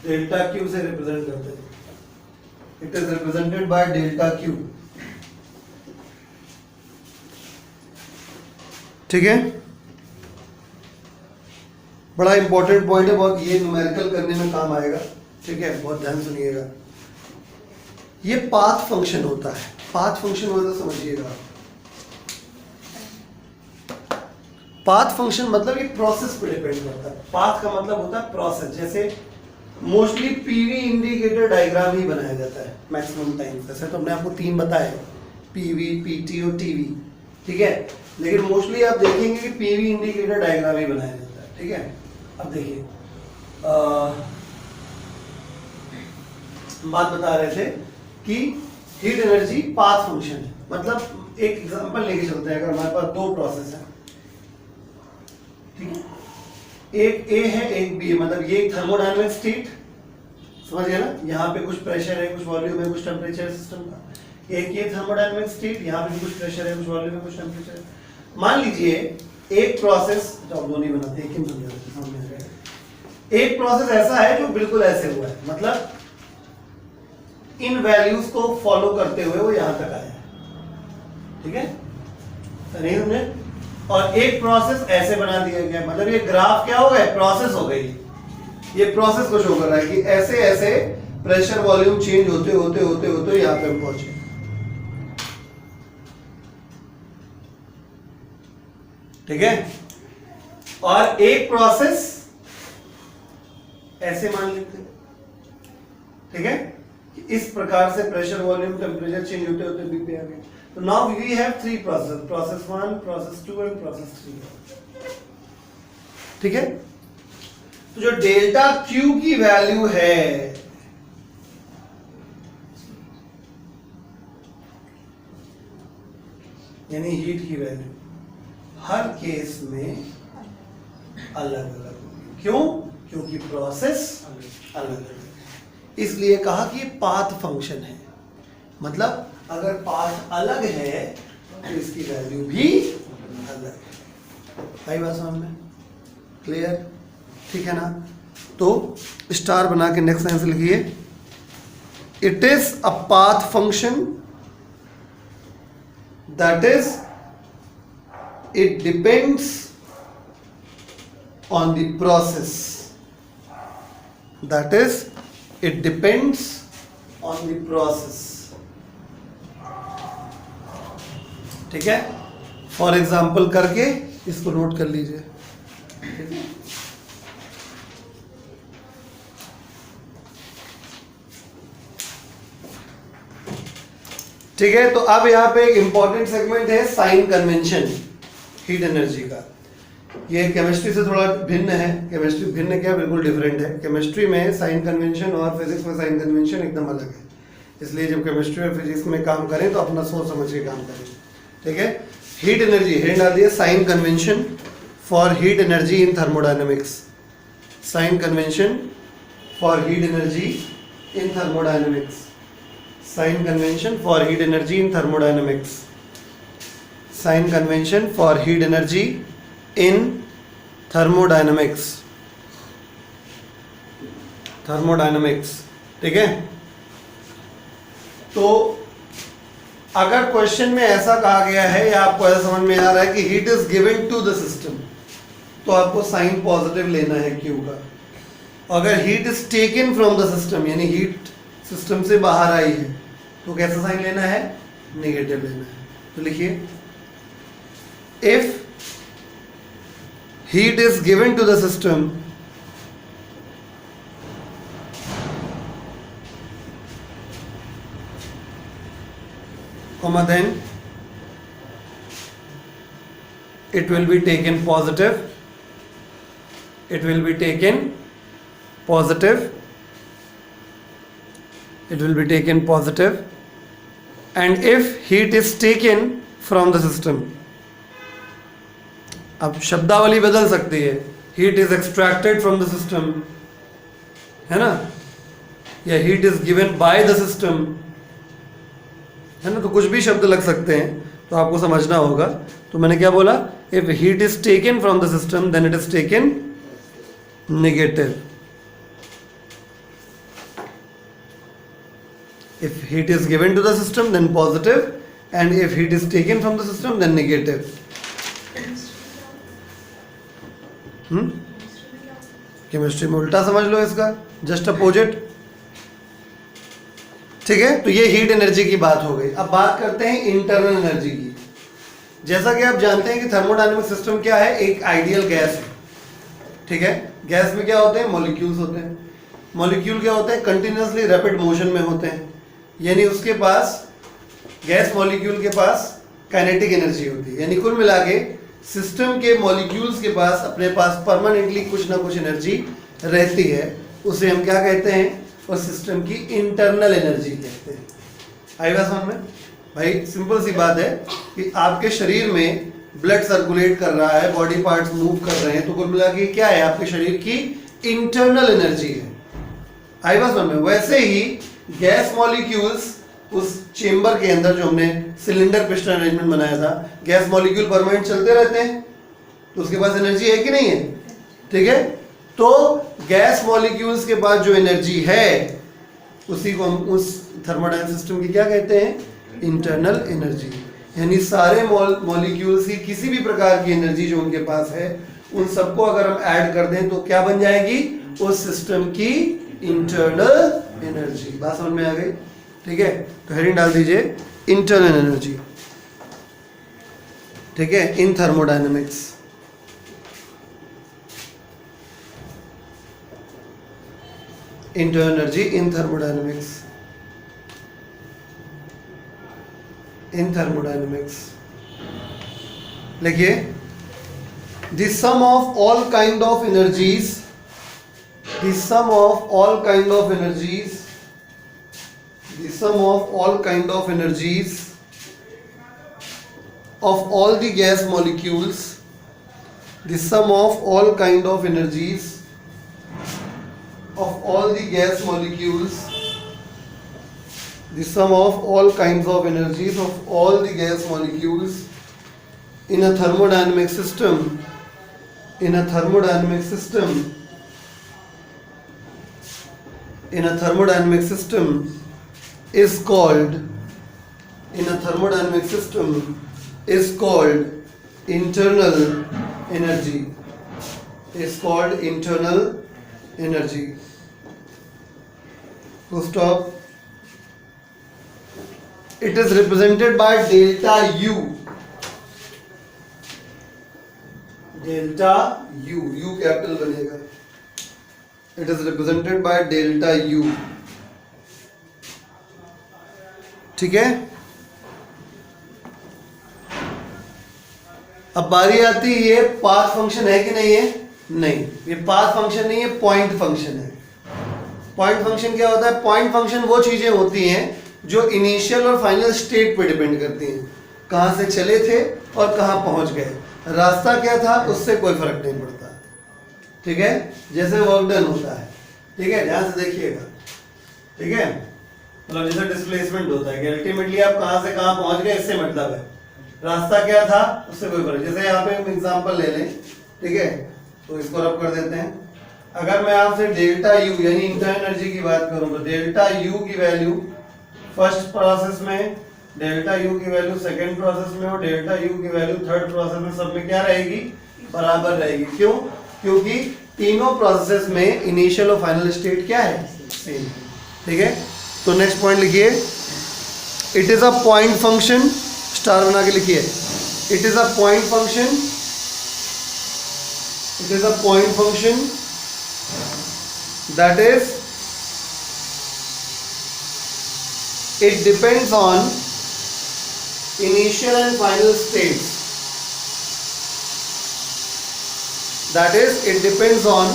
A: delta Q से represent करते हैं, it is represented by delta Q, ठीक है। बड़ा इंपॉर्टेंट पॉइंट है बहुत, ये न्यूमेरिकल करने में काम आएगा, ठीक है। बहुत ध्यान सुनिएगा। ये पाथ फंक्शन होता है। पाथ फंक्शन मतलब समझिएगा, पाथ फंक्शन मतलब ये प्रोसेस पे डिपेंड करता है। पाथ का मतलब होता है प्रोसेस। जैसे मोस्टली पीवी इंडिकेटर डायग्राम ही बनाया जाता है मैक्सिमम टाइम। जैसे तो हमने आपको तीन बताए, पीवी, पीटी और टीवी, ठीक है। लेकिन मोस्टली आप देखेंगे कि पीवी इंडिकेटर डायग्राम ही बनाया जाता है, ठीक है। अब देखिए, बात बता रहे थे कि हीट एनर्जी पाथ फंक्शन है। मतलब एक एग्जांपल लेके चलते हैं। अगर हमारे पास दो प्रोसेस है, ठीक है, एक ए है एक बी है, मतलब ये एक थर्मोडायनेमिक स्टेट, समझ गए ना। यहाँ पे कुछ प्रेशर है, कुछ वॉल्यूम है, कुछ टेम्परेचर सिस्टम का। एक ये थर्मोडायनेमिक स्टेट, यहाँ पे कुछ प्रेशर है, कुछ वॉल्यूम है, कुछ टेम्परेचर है। मान लीजिए एक प्रोसेस, जो हम दो नहीं बनाते, एक ही समझा, एक प्रोसेस ऐसा है जो बिल्कुल ऐसे हुआ है, मतलब इन वैल्यूज को फॉलो करते हुए वो यहां तक आया है, ठीक है। नहीं समझे? और एक प्रोसेस ऐसे बना दिया गया, मतलब ये ग्राफ क्या हो गया? प्रोसेस हो गई। ये प्रोसेस को शो कर रहा है कि ऐसे ऐसे प्रेशर वॉल्यूम चेंज होते होते होते होते यहां पे हम पहुंचे, ठीक है। और एक प्रोसेस ऐसे मान लेते हैं, ठीक है, कि इस प्रकार से प्रेशर वॉल्यूम टेम्परेचर चेंज होते होते बी पे आ गए। तो now we have three process, process 1, process 2 and process 3, ठीक है। तो जो डेल्टा क्यू की वैल्यू है, यानी हीट की वैल्यू, हर केस में अलग अलग होगी। क्यों? क्योंकि प्रोसेस अलग अलग है। इसलिए कहा कि पाथ फंक्शन है, मतलब अगर पाथ अलग है तो इसकी वैल्यू भी अलग है। आई बात समझ में? क्लियर? ठीक है ना। तो स्टार बना के नेक्स्ट लाइन से लिखिए, it is a path function that is it depends on the process. That is, it depends on the process. ठीक है, फॉर एग्जाम्पल करके इसको नोट कर लीजिए. ठीक है, तो अब यहाँ पे एक इंपॉर्टेंट सेगमेंट है साइन कन्वेंशन हीट एनर्जी का. ये केमिस्ट्री से थोड़ा भिन्न है. केमिस्ट्री भिन्न क्या, बिल्कुल डिफरेंट है. केमिस्ट्री में साइन कन्वेंशन और फिजिक्स में साइन कन्वेंशन एकदम अलग है. इसलिए जब केमिस्ट्री और फिजिक्स में काम करें तो अपना सोच समझ के काम करें. ठीक है, हीट एनर्जी हेड डाल दिए, sign convention for heat energy in thermodynamics. Sign convention for heat energy in thermodynamics. Sign convention for heat energy in thermodynamics. Sign convention for heat energy in thermodynamics. Thermodynamics. ठीक है, तो अगर question में ऐसा कहा गया है या आपको ऐसा समझ में आ रहा है कि heat is given to the system, तो आपको साइन पॉजिटिव लेना है क्यू का. अगर heat is taken from the system, यानी हीट सिस्टम से बाहर आई है, तो कैसा साइन लेना है, नेगेटिव लेना है. तो लिखिए, if heat is given to the system comma then it will be taken positive. It will be taken positive. It will be taken positive. And if heat is taken from the system, अब शब्दावली बदल सकती है. heat is extracted from the system, है ना, या heat is given by the system, है ना. तो कुछ भी शब्द लग सकते हैं, तो आपको समझना होगा. तो मैंने क्या बोला, if heat is taken from the system then it is taken negative. If heat is given to the system then positive, and if heat is taken from the system then negative. Chemistry में उल्टा समझ लो इसका, just opposite. ठीक है, तो ये heat energy की बात हो गई. अब बात करते हैं इंटरनल एनर्जी की. जैसा कि आप जानते हैं कि थर्मोडायनेमिक सिस्टम क्या है, एक आइडियल गैस है. ठीक है, गैस में क्या होते हैं, मॉलिक्यूल्स होते हैं. मॉलिक्यूल क्या होते हैं, कंटिन्यूसली रैपिड मोशन में होते हैं, यानी उसके पास, गैस मॉलिक्यूल के पास काइनेटिक एनर्जी होती है. यानी कुल मिला के सिस्टम के मॉलिक्यूल्स के पास अपने पास परमानेंटली कुछ ना कुछ एनर्जी रहती है. उसे हम क्या कहते हैं, और सिस्टम की इंटरनल एनर्जी कहते हैं. आई बात समझ में भाई? सिंपल सी बात है कि आपके शरीर में ब्लड सर्कुलेट कर रहा है, बॉडी पार्ट्स मूव कर रहे हैं, तो कुल मिला के क्या है, आपके शरीर की इंटरनल एनर्जी है. आई बात समझ में? वैसे ही गैस मॉलिक्यूल्स उस चेंबर के अंदर, जो हमने सिलेंडर पिस्टन अरेंजमेंट बनाया था, गैस मॉलिक्यूल परमानेंट चलते रहते हैं, तो उसके पास एनर्जी है कि नहीं है. ठीक है, तो गैस मॉलिक्यूल्स के पास जो एनर्जी है उसी को हम उस थर्मोडायनेमिक सिस्टम की क्या कहते हैं, इंटरनल एनर्जी. यानी सारे मॉलिक्यूल्स की किसी भी प्रकार की एनर्जी जो उनके पास है, उन सबको अगर हम ऐड कर दें तो क्या बन जाएगी, उस सिस्टम की इंटरनल एनर्जी. बात समझ में आ गई? ठीक है, तो हेडिंग डाल दीजिए इंटरनल एनर्जी. ठीक है, इन thermodynamics. internal energy in thermodynamics. In thermodynamics, लिखिए, the sum of all kind of energies, the sum of all kind of energies, the sum of all kind of energies of all the gas molecules, the sum of all kind of energies of all the gas molecules, the sum of all kinds of energies of all the gas molecules in a thermodynamic system, in a thermodynamic system, in a thermodynamic system is called, in a thermodynamic system is called internal energy is called internal energy. Full stop. It is represented by delta U. Delta U, U capital बनेगा. It is represented by delta U. ठीक है. अब बारी आती है, ये path function है कि नहीं है? नहीं, ये पाथ फंक्शन नहीं है, पॉइंट फंक्शन है. पॉइंट फंक्शन क्या होता है? पॉइंट फंक्शन वो चीजें होती हैं जो इनिशियल और फाइनल स्टेट पे डिपेंड करती हैं. कहां से चले थे और कहां पहुंच गए, रास्ता क्या था उससे कोई फर्क नहीं पड़ता. ठीक है, जैसे वर्क डन होता है. ठीक है, ध्यान से देखिएगा. ठीक है, मतलब जैसे डिस्प्लेसमेंट होता है कि अल्टीमेटली आप कहां से कहां पहुंच गए, इससे मतलब है. रास्ता क्या था उससे कोई फर्क. जैसे यहाँ पे हम एग्जांपल ले लें. ठीक है, तो इसको रब कर देते हैं. अगर मैं आपसे डेल्टा यू यानी इंटरनल एनर्जी की बात करूं तो डेल्टा यू की वैल्यू फर्स्ट प्रोसेस में, डेल्टा यू की वैल्यू सेकंड प्रोसेस में और डेल्टा यू की वैल्यू थर्ड प्रोसेस में, सब में क्या रहेगी? बराबर रहेगी. क्यों? क्योंकि तीनों प्रोसेसेस में इनिशियल और फाइनल स्टेट क्या है? सेम. ठीक है, तो नेक्स्ट पॉइंट लिखिए. It is a point function, star बना के लिखिए. It is a point function, it is a point function that is it depends on initial and final states. That is it depends on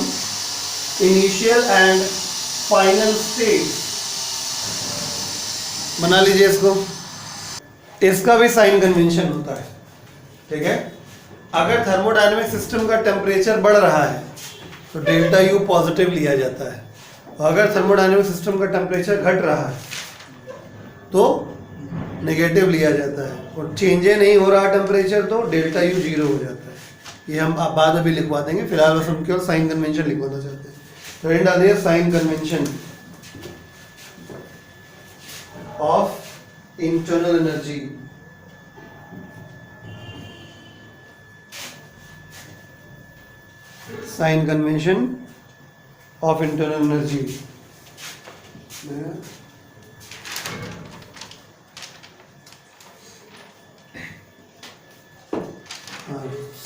A: initial and final states. बना लीजिए इसको. इसका भी sign convention होता है. ठीक है, अगर थर्मोडायनेमिक सिस्टम का टेम्परेचर बढ़ रहा है तो डेल्टा यू पॉजिटिव लिया जाता है, और अगर थर्मोडायनेमिक सिस्टम का टेम्परेचर घट रहा है तो नेगेटिव लिया जाता है, और चेंजे नहीं हो रहा टेम्परेचर तो डेल्टा यू जीरो हो जाता है. ये हम बाद में भी लिखवा देंगे, फिलहाल बस हम केवल साइन कन्वेंशन लिखवाना चाहते हैं. तो इन डाल दिए sign convention of internal energy. Sign convention of internal energy.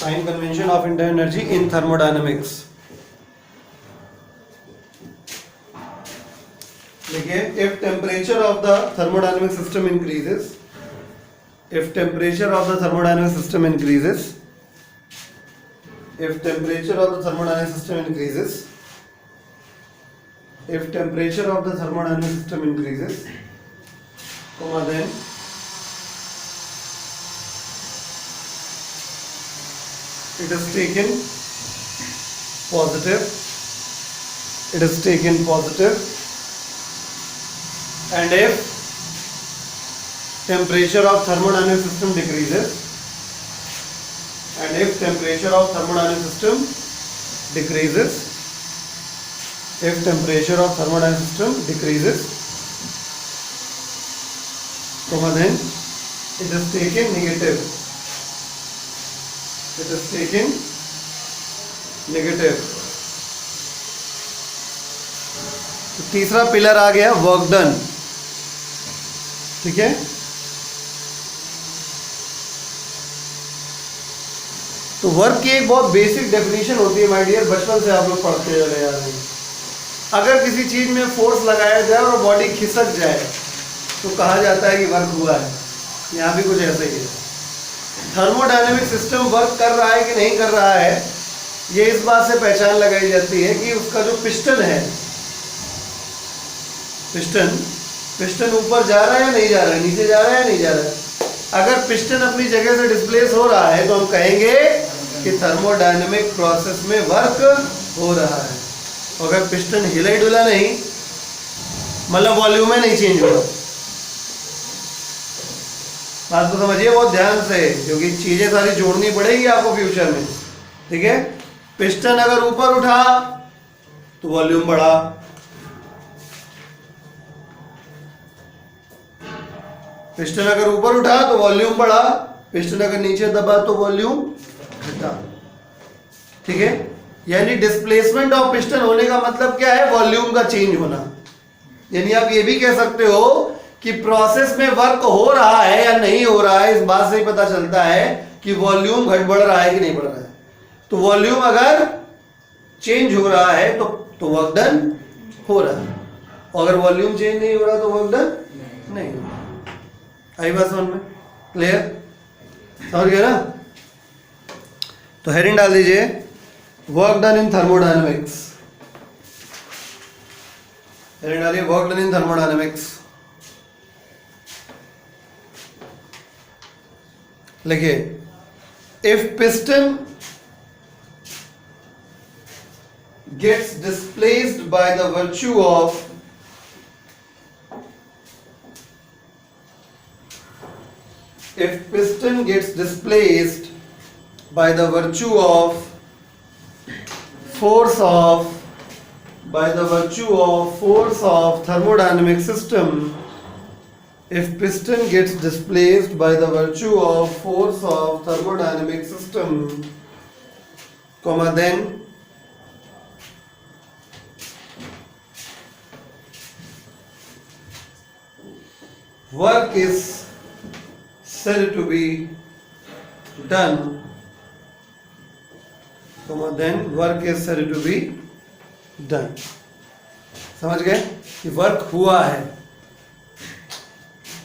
A: Sign convention of internal energy in thermodynamics. देखिए, if temperature of the thermodynamic system increases, if temperature of the thermodynamic system increases, if temperature of the thermodynamic system increases, if temperature of the thermodynamic system increases, then it is taken positive, it is taken positive, and if temperature of thermodynamic system decreases, and if temperature of thermodynamic system decreases, if temperature of thermodynamic system decreases, then it is taken negative, it is taken negative. तो तीसरा pillar आ गया work done. ठीक है, तो work की एक बहुत basic definition होती है माय डियर, बचपन से आप लोग पढ़ते चले आ रहे हैं. अगर किसी चीज में फोर्स लगाया जाए और बॉडी खिसक जाए तो कहा जाता है कि वर्क हुआ है. यहाँ भी कुछ ऐसा ही है. थर्मोडायनेमिक सिस्टम वर्क कर रहा है कि नहीं कर रहा है, ये इस बात से पहचान लगाई जाती है कि उसका जो पिस्टन है, पिस्टन ऊपर जा रहा है या नहीं जा रहा है, नीचे जा रहा है या नहीं जा रहा है. अगर पिस्टन अपनी जगह से डिस्प्लेस हो रहा है तो हम कहेंगे कि थर्मोडायनेमिक प्रोसेस में वर्क हो रहा है. अगर पिस्टन हिला ही डुला नहीं, मतलब वॉल्यूम में नहीं चेंज हुआ. बात को समझिए बहुत ध्यान से, क्योंकि चीजें सारी जोड़नी पड़ेगी आपको फ्यूचर में. ठीक है, पिस्टन अगर ऊपर उठा तो वॉल्यूम बढ़ा, पिस्टन अगर ऊपर उठा तो वॉल्यूम बढ़ा, पिस्टन अगर नीचे दबा तो वॉल्यूम घटा, ठीक है। यानी डिस्प्लेसमेंट ऑफ पिस्टन होने का मतलब क्या है, वॉल्यूम का चेंज होना। यानी आप ये भी कह सकते हो कि प्रोसेस में वर्क हो रहा है या नहीं हो रहा है, इस बात से ही पता चलता है कि वॉल्यूम घट बढ़ रहा है कि नहीं बढ़ रहा है। तो वॉल्यूम अगर चेंज हो रहा है तो वर्क डन हो रहा है, और अगर वॉल्यूम चेंज नहीं हो रहा तो वर्क डन नहीं हो रहा। आई बात समझ में? क्लियर? समझ गए ना? तो हेडिंग डाल दीजिए, work done in thermodynamics. Heading डालिए, वर्क डन इन थर्मोडायनेमिक्स। लिखिए, if piston gets displaced by the virtue of force of thermodynamic system, if piston gets displaced by the virtue of force of thermodynamic system, comma, then work is said to be done, then work is said to be done। समझ गए कि work हुआ है।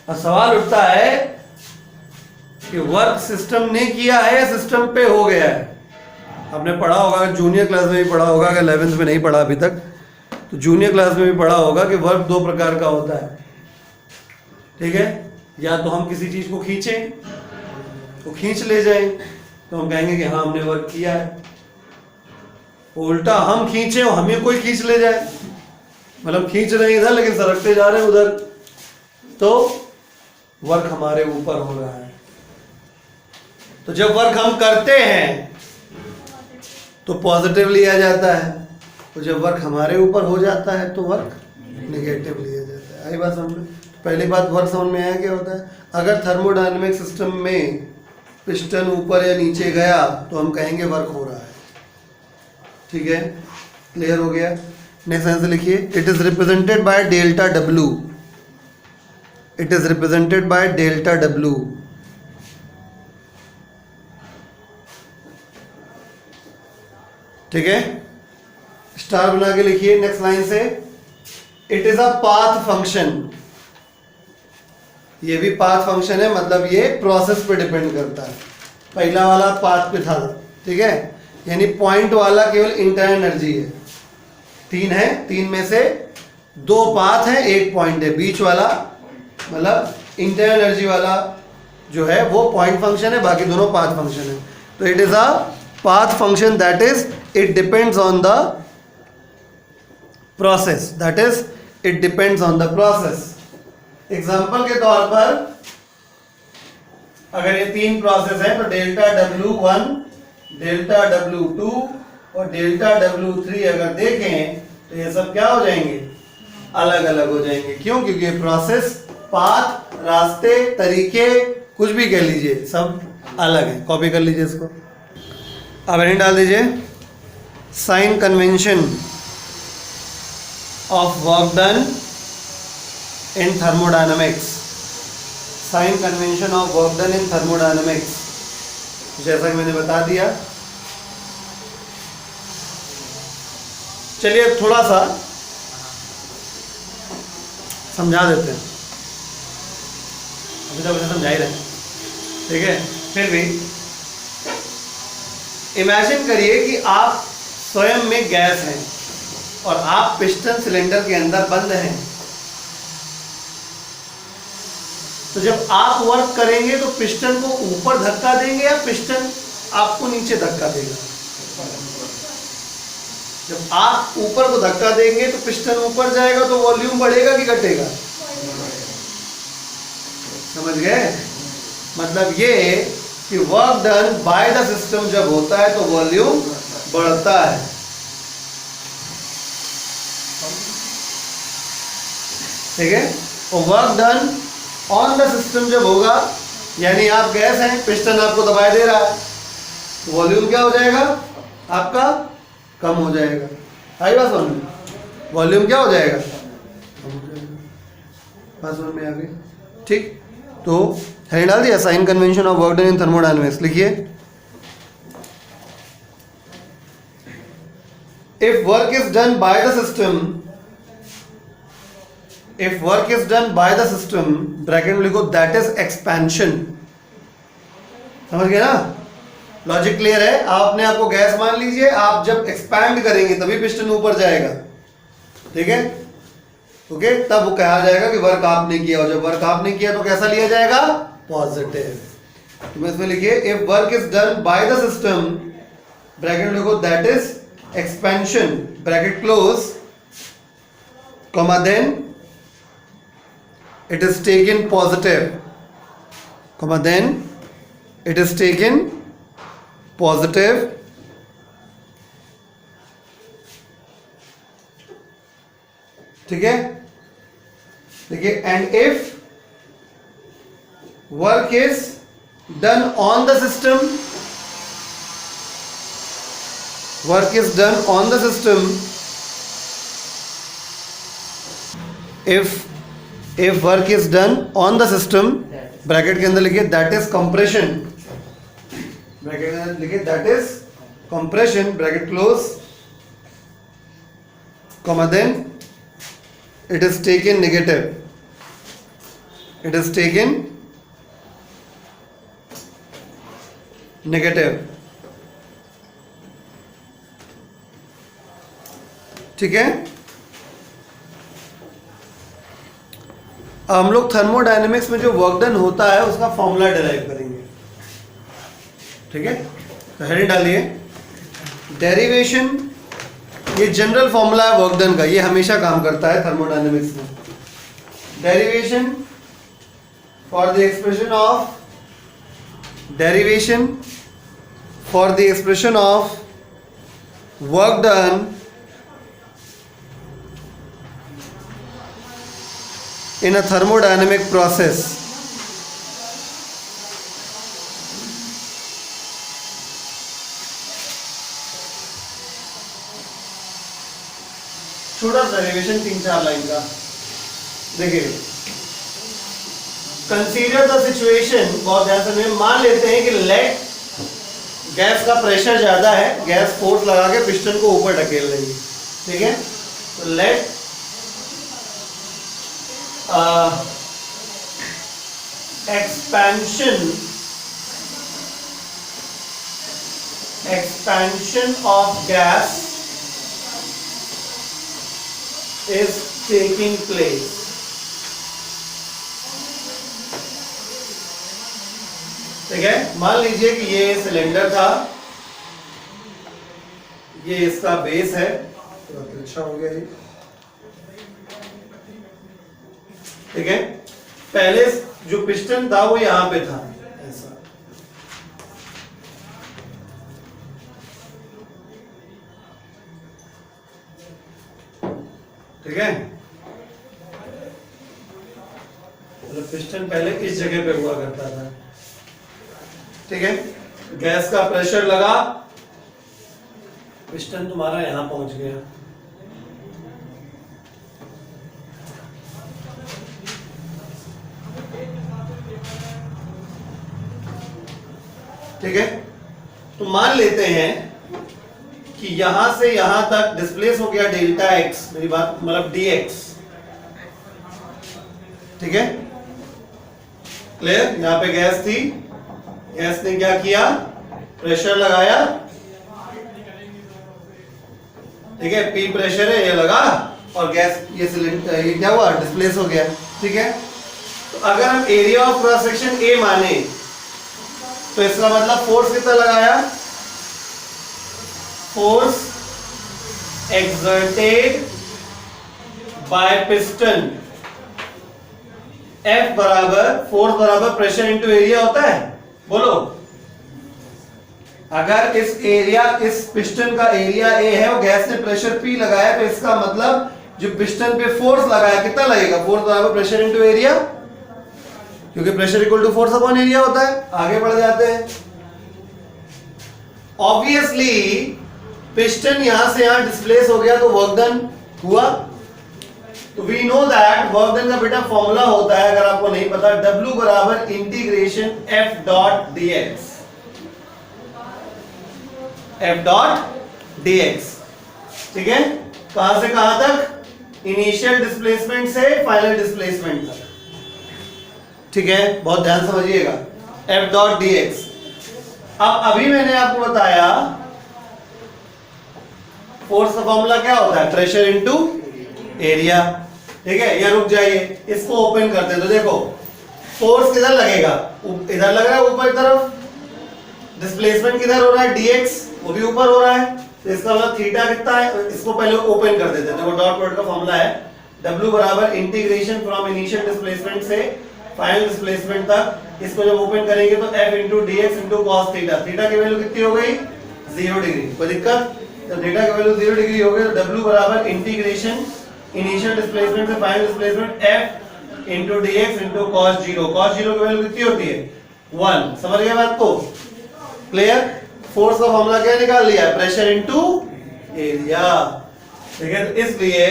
A: और सवाल उठता है कि वर्क सिस्टम ने किया है या सिस्टम पे हो गया है। आपने पढ़ा होगा, जूनियर क्लास में भी पढ़ा होगा, अगर 11th में नहीं पढ़ा अभी तक तो जूनियर क्लास में भी पढ़ा होगा कि वर्क दो प्रकार का होता है, ठीक है। या तो हम किसी चीज को खींचें, तो खींच ले जाएं तो हम कहेंगे कि हाँ हमने वर्क किया है। उल्टा हम खींचे और हमें कोई खींच ले जाए, मतलब खींच रहे हैं इधर लेकिन सरकते जा रहे हैं उधर, तो वर्क हमारे ऊपर हो रहा है। तो जब वर्क हम करते हैं तो पॉजिटिव लिया जाता है, तो जब वर्क हमारे ऊपर हो जाता है तो वर्क नेगेटिव लिया जाता है। आई बात समझ में? पहली बात वर्क समझ में आया क्या होता है। अगर थर्मोडायनेमिक सिस्टम में पिस्टन ऊपर या नीचे गया तो हम कहेंगे वर्क हो रहा है, ठीक है। क्लियर हो गया? नेक्स्ट आंसर लिखिए, it is represented by delta W. It is represented by delta W. ठीक है, स्टार बना के लिखिए नेक्स्ट लाइन से, it is a path function. ये भी पाथ फंक्शन है, मतलब ये प्रोसेस पे डिपेंड करता है। पहला वाला पाथ पे था, ठीक है, यानी पॉइंट वाला केवल इंटरनल एनर्जी है। तीन है, तीन में से दो पाथ है, एक पॉइंट है। बीच वाला मतलब इंटरनल एनर्जी वाला जो है वो पॉइंट फंक्शन है, बाकी दोनों पाथ फंक्शन है। तो it is a path function, that is it depends on the process, that is it depends on the process. Example के तौर पर अगर ये तीन प्रोसेस है तो डेल्टा W1, डेल्टा W2 और डेल्टा W3 अगर देखें तो ये सब क्या हो जाएंगे, अलग अलग हो जाएंगे। क्यों? क्योंकि प्रोसेस, पाथ, रास्ते, तरीके, कुछ भी कह लीजिए, सब अलग है। कॉपी कर लीजिए इसको। अब हेडिंग डाल दीजिए, sign convention of work done in thermodynamics. Sign convention of work done in thermodynamics, जैसा कि मैंने बता दिया। चलिए थोड़ा सा समझा देते हैं, अभी तक समझा ही रहे, ठीक है। फिर भी इमेजिन करिए कि आप स्वयं में गैस हैं और आप पिस्टन सिलेंडर के अंदर बंद हैं। तो जब आप वर्क करेंगे तो पिस्टन को ऊपर धक्का देंगे या पिस्टन आपको नीचे धक्का देगा? जब आप ऊपर को धक्का देंगे तो पिस्टन ऊपर जाएगा, तो वॉल्यूम बढ़ेगा कि घटेगा? समझ गए? मतलब ये कि work done by the system जब होता है तो वॉल्यूम बढ़ता है। ठीक है, और work done on the system जब होगा यानी आप गैस हैं, पिस्टन आपको दबाए दे रहा है, तो वॉल्यूम क्या हो जाएगा आपका, कम हो जाएगा। आई बात समझ में? वॉल्यूम क्या हो जाएगा, कम हो जाएगा। बात समझ में आ गई? ठीक, तो हेडिंग डाल दिया, sign convention of work done in thermodynamics. लिखिए, if work is done by the system, if work is done by the system, bracket में लिखो, दैट इज एक्सपेंशन। समझ गए ना? लॉजिक क्लियर है? आप अपने आप को गैस मान लीजिए, आप जब एक्सपैंड करेंगे तभी पिस्टन ऊपर जाएगा, ठीक है? ओके, तब वो कहा जाएगा कि वर्क आपने किया, और जब वर्क आपने किया तो कैसा लिया जाएगा, पॉजिटिव। तो इसमें लिखिए, if work is done by the system, bracket में लिखो, that is expansion, bracket close, comma, then it is taken positive, comma, then it is taken positive, ठीक है? देखिए, and if work is done on the system, work is done on the system, if work is done on the system, bracket के अंदर लिखिए, that is compression, bracket के अंदर लिखिए, that is compression, bracket close, comma, then it is taken negative, it is taken negative, ठीक है? हम लोग थर्मोडायनेमिक्स में जो वर्क डन होता है उसका फॉर्मूला डिराइव करेंगे, ठीक है? तो हेडिंग डालिए, डेरिवेशन, ये जनरल फॉर्मूला है वर्क डन का, ये हमेशा काम करता है थर्मोडायनेमिक्स में। Derivation for the expression of, derivation for the expression of work done in a thermodynamic process, छोटा सा डेरिवेशन 3-4 लाइन का। देखिए, कंसीडर द सिचुएशन, बहुत ध्यान से मान लेते हैं कि लेट गैस का प्रेशर ज्यादा है, गैस फोर्स लगा के पिस्टन को ऊपर ढकेल रही है, ठीक है? तो late expansion of gas is taking place, ठीक है? मान लीजिए कि ये सिलेंडर था, ये इसका बेस है, तो अच्छा हो गया ये, ठीक है? पहले जो पिस्टन था वो यहां पे था, ऐसा, ठीक है? मतलब पिस्टन पहले इस जगह पे हुआ करता था, ठीक है? गैस का प्रेशर लगा, पिस्टन तुम्हारा यहां पहुंच गया, ठीक है? तो मान लेते हैं कि यहां से यहां तक डिस्प्लेस हो गया डेल्टा एक्स, मेरी बात मतलब डी एक्स, ठीक है? क्लियर? यहां पे गैस थी, गैस ने क्या किया, प्रेशर लगाया, ठीक है? पी प्रेशर है, ये लगा, और गैस ये सिलेंडर, ये क्या हुआ, डिस्प्लेस हो गया, ठीक है? तो अगर हम area of cross section A माने, तो इसका मतलब फोर्स कितना लगाया, force exerted by piston, F बराबर, फोर्स बराबर प्रेशर इंटू एरिया होता है, बोलो। अगर इस एरिया, इस पिस्टन का एरिया A है और गैस ने प्रेशर P लगाया, तो इसका मतलब जो पिस्टन पे फोर्स लगाया कितना लगेगा, फोर्स बराबर प्रेशर इंटू एरिया, क्योंकि pressure equal to force upon area होता है। आगे बढ़ जाते हैं। ऑब्वियसली पिस्टन यहां से यहां डिस्प्लेस हो गया तो वर्क डन हुआ। तो we know that work done का बेटा फॉर्मूला होता है, अगर आपको नहीं पता, W बराबर integration F dot dx। F dot dx, ठीक है। कहां से कहां तक? इनिशियल डिस्प्लेसमेंट से फाइनल डिस्प्लेसमेंट तक, ठीक है। बहुत ध्यान समझिएगा। F dot dx। अब अभी मैंने आपको बताया फोर्स का फॉर्मूला क्या होता है? प्रेशर इनटू एरिया, ठीक है। या रुक जाइए, इसको ओपन करते हैं। तो देखो फोर्स किधर लगेगा? इधर लग रहा है ऊपर की तरफ। डिस्प्लेसमेंट किधर हो रहा है? dx, वो भी ऊपर हो रहा है। तो इसका मतलब थीटा कितना है? इसको पहले ओपन कर देते हैं। देखो डॉट प्रोडक्ट का फॉर्मूला है W बराबर इंटीग्रेशन फ्रॉम इनिशियल डिस्प्लेसमेंट से फाइनल डिस्प्लेसमेंट तक। इसको जब ओपन करेंगे तो F into dx into cos theta. Theta की वैल्यू कितनी हो गई? 0 डिग्री। कोई दिक्कत? जब थीटा की वैल्यू 0 डिग्री हो गई तो W बराबर इंटीग्रेशन इनिशियल डिस्प्लेसमेंट से final displacement F into dx into cos 0। Cos 0 की वैल्यू कितनी होती है? 1। समझ गए बात को? क्लियर? फोर्स का फॉर्मूला क्या निकाल लिया? प्रेशर इनटू एरिया, ठीक है। तो इसलिए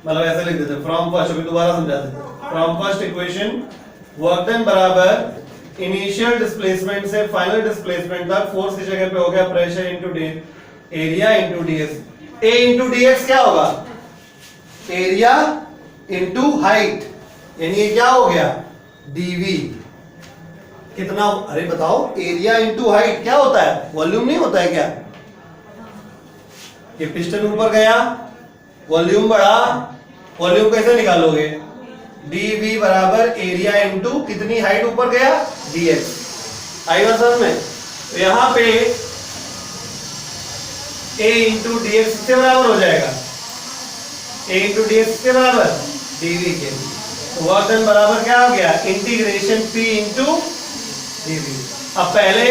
A: मतलब ऐसे लिख देते फ्रॉम फर्स्ट, अभी दोबारा समझा देते। From first equation work done बराबर इनिशियल डिस्प्लेसमेंट से फाइनल डिस्प्लेसमेंट तक फोर्स की जगह पे हो गया pressure into area into dx। A into dx क्या होगा? एरिया इनटू हाइट, यानी ये क्या हो गया? dv। कितना? अरे बताओ, एरिया इनटू हाइट क्या होता है? वॉल्यूम नहीं होता है क्या? ये पिस्टन ऊपर गया, वॉल्यूम बढ़ा, वॉल्यूम कैसे निकालोगे? dv बराबर एरिया इनटू कितनी हाइट ऊपर गया? dx। आई बात समझ में? तो यहां पे a इंटू dx किसके बराबर हो जाएगा? a इंटू dx किसके बराबर? dv के। तो वर्क डन बराबर क्या हो गया? Integration p into dv। अब पहले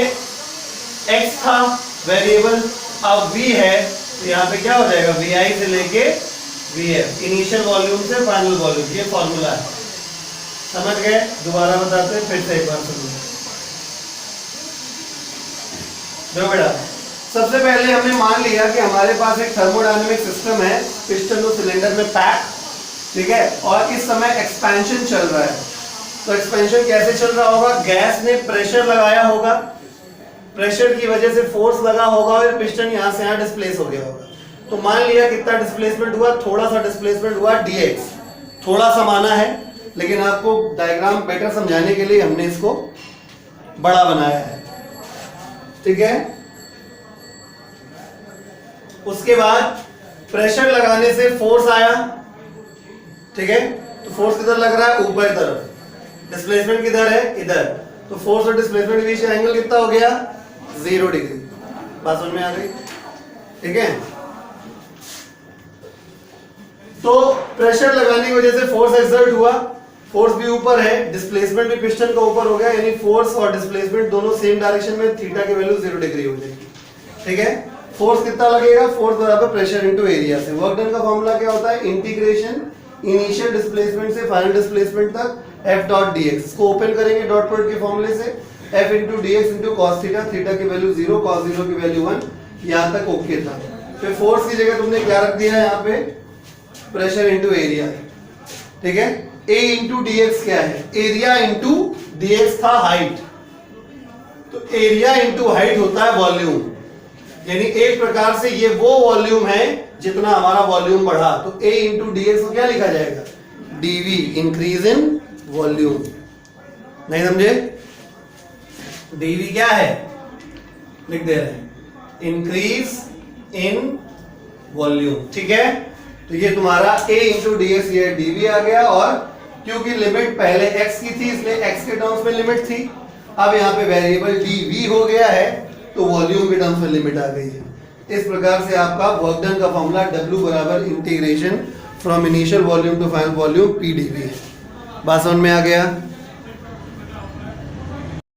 A: x था वेरिएबल, अब v है, तो यहाँ पे क्या हो जाएगा? vi से लेके vf, इनिशियल वॉल्यूम से फाइनल वॉल्यूम। ये फॉर्मूला है, समझ गए? दोबारा बताते हैं, फिर से एक बार सुनिए। देखो बेटा, सबसे पहले हमने मान लिया कि हमारे पास एक थर्मोडायनेमिक सिस्टम है, पिस्टन और सिलेंडर में पैक, ठीक है। और इस समय एक्सपेंशन चल रहा है। तो एक्सपेंशन कैसे चल रहा होगा? गैस ने प्रेशर लगाया होगा, प्रेशर की वजह से फोर्स लगा होगा और पिस्टन यहां से यहां डिस्प्लेस हो गया होगा। तो मान लिया कितना डिस्प्लेसमेंट हुआ? थोड़ा सा डिस्प्लेसमेंट हुआ dx। थोड़ा सा माना है, लेकिन आपको डायग्राम बेटर समझाने के लिए हमने इसको बड़ा बनाया है, ठीक है। उसके बाद प्रेशर लगाने से फोर्स आया, ठीक है। तो फोर्स किधर लग रहा है? ऊपर की तरफ। डिस्प्लेसमेंट किधर है? इधर। तो फोर्स और डिस्प्लेसमेंट के बीच एंगल कितना हो गया? 0 डिग्री। बात समझ में आ गई? ठीक है। तो प्रेशर लगाने की वजह से फोर्स एक्सर्ट हुआ, फोर्स भी ऊपर है, डिस्प्लेसमेंट भी पिस्टन का ऊपर हो गया, यानी फोर्स और डिस्प्लेसमेंट दोनों सेम डायरेक्शन में, थीटा की वैल्यू 0 डिग्री हो जाएगी, ठीक है। फोर्स कितना लगेगा? फोर्स बराबर प्रेशर इनटू एरिया से। वर्क डन का फॉर्मूला क्या होता है? इंटीग्रेशन इनिशियल डिस्प्लेसमेंट से फाइनल डिस्प्लेसमेंट तक F डॉट dx। इसको ओपन करेंगे डॉट प्रोडक्ट के फॉर्मूले से, F into dx into cos theta, theta की वैल्यू 0, कॉस 0 की वैल्यू 1। यहां तक ओके था। फिर फोर्स की जगह तुमने क्या रख दिया यहाँ पे? प्रेशर इंटू एरिया, ठीक है। A इंटू dx क्या है? एरिया इंटू dx था हाइट, तो एरिया इंटू हाइट होता है वॉल्यूम, यानी एक प्रकार से ये वो वॉल्यूम है जितना हमारा वॉल्यूम बढ़ा। तो A इंटू dx को क्या लिखा जाएगा? dv, increase in volume. नहीं समझे? dv क्या है? लिख दे रहे हैं, इंक्रीज इन वॉल्यूम, ठीक है। तो ये तुम्हारा A इंटू dx, ये dv आ गया। और क्योंकि लिमिट पहले x की थी, इसलिए x के टर्म्स में लिमिट थी। अब यहाँ पे वेरिएबल dv हो गया है, तो वॉल्यूम के टर्म्स में लिमिट आ गई है। इस प्रकार से आपका वर्क डन का फॉर्मूला W बराबर integration from initial volume to final volume P dv है। बात समझ में आ गया?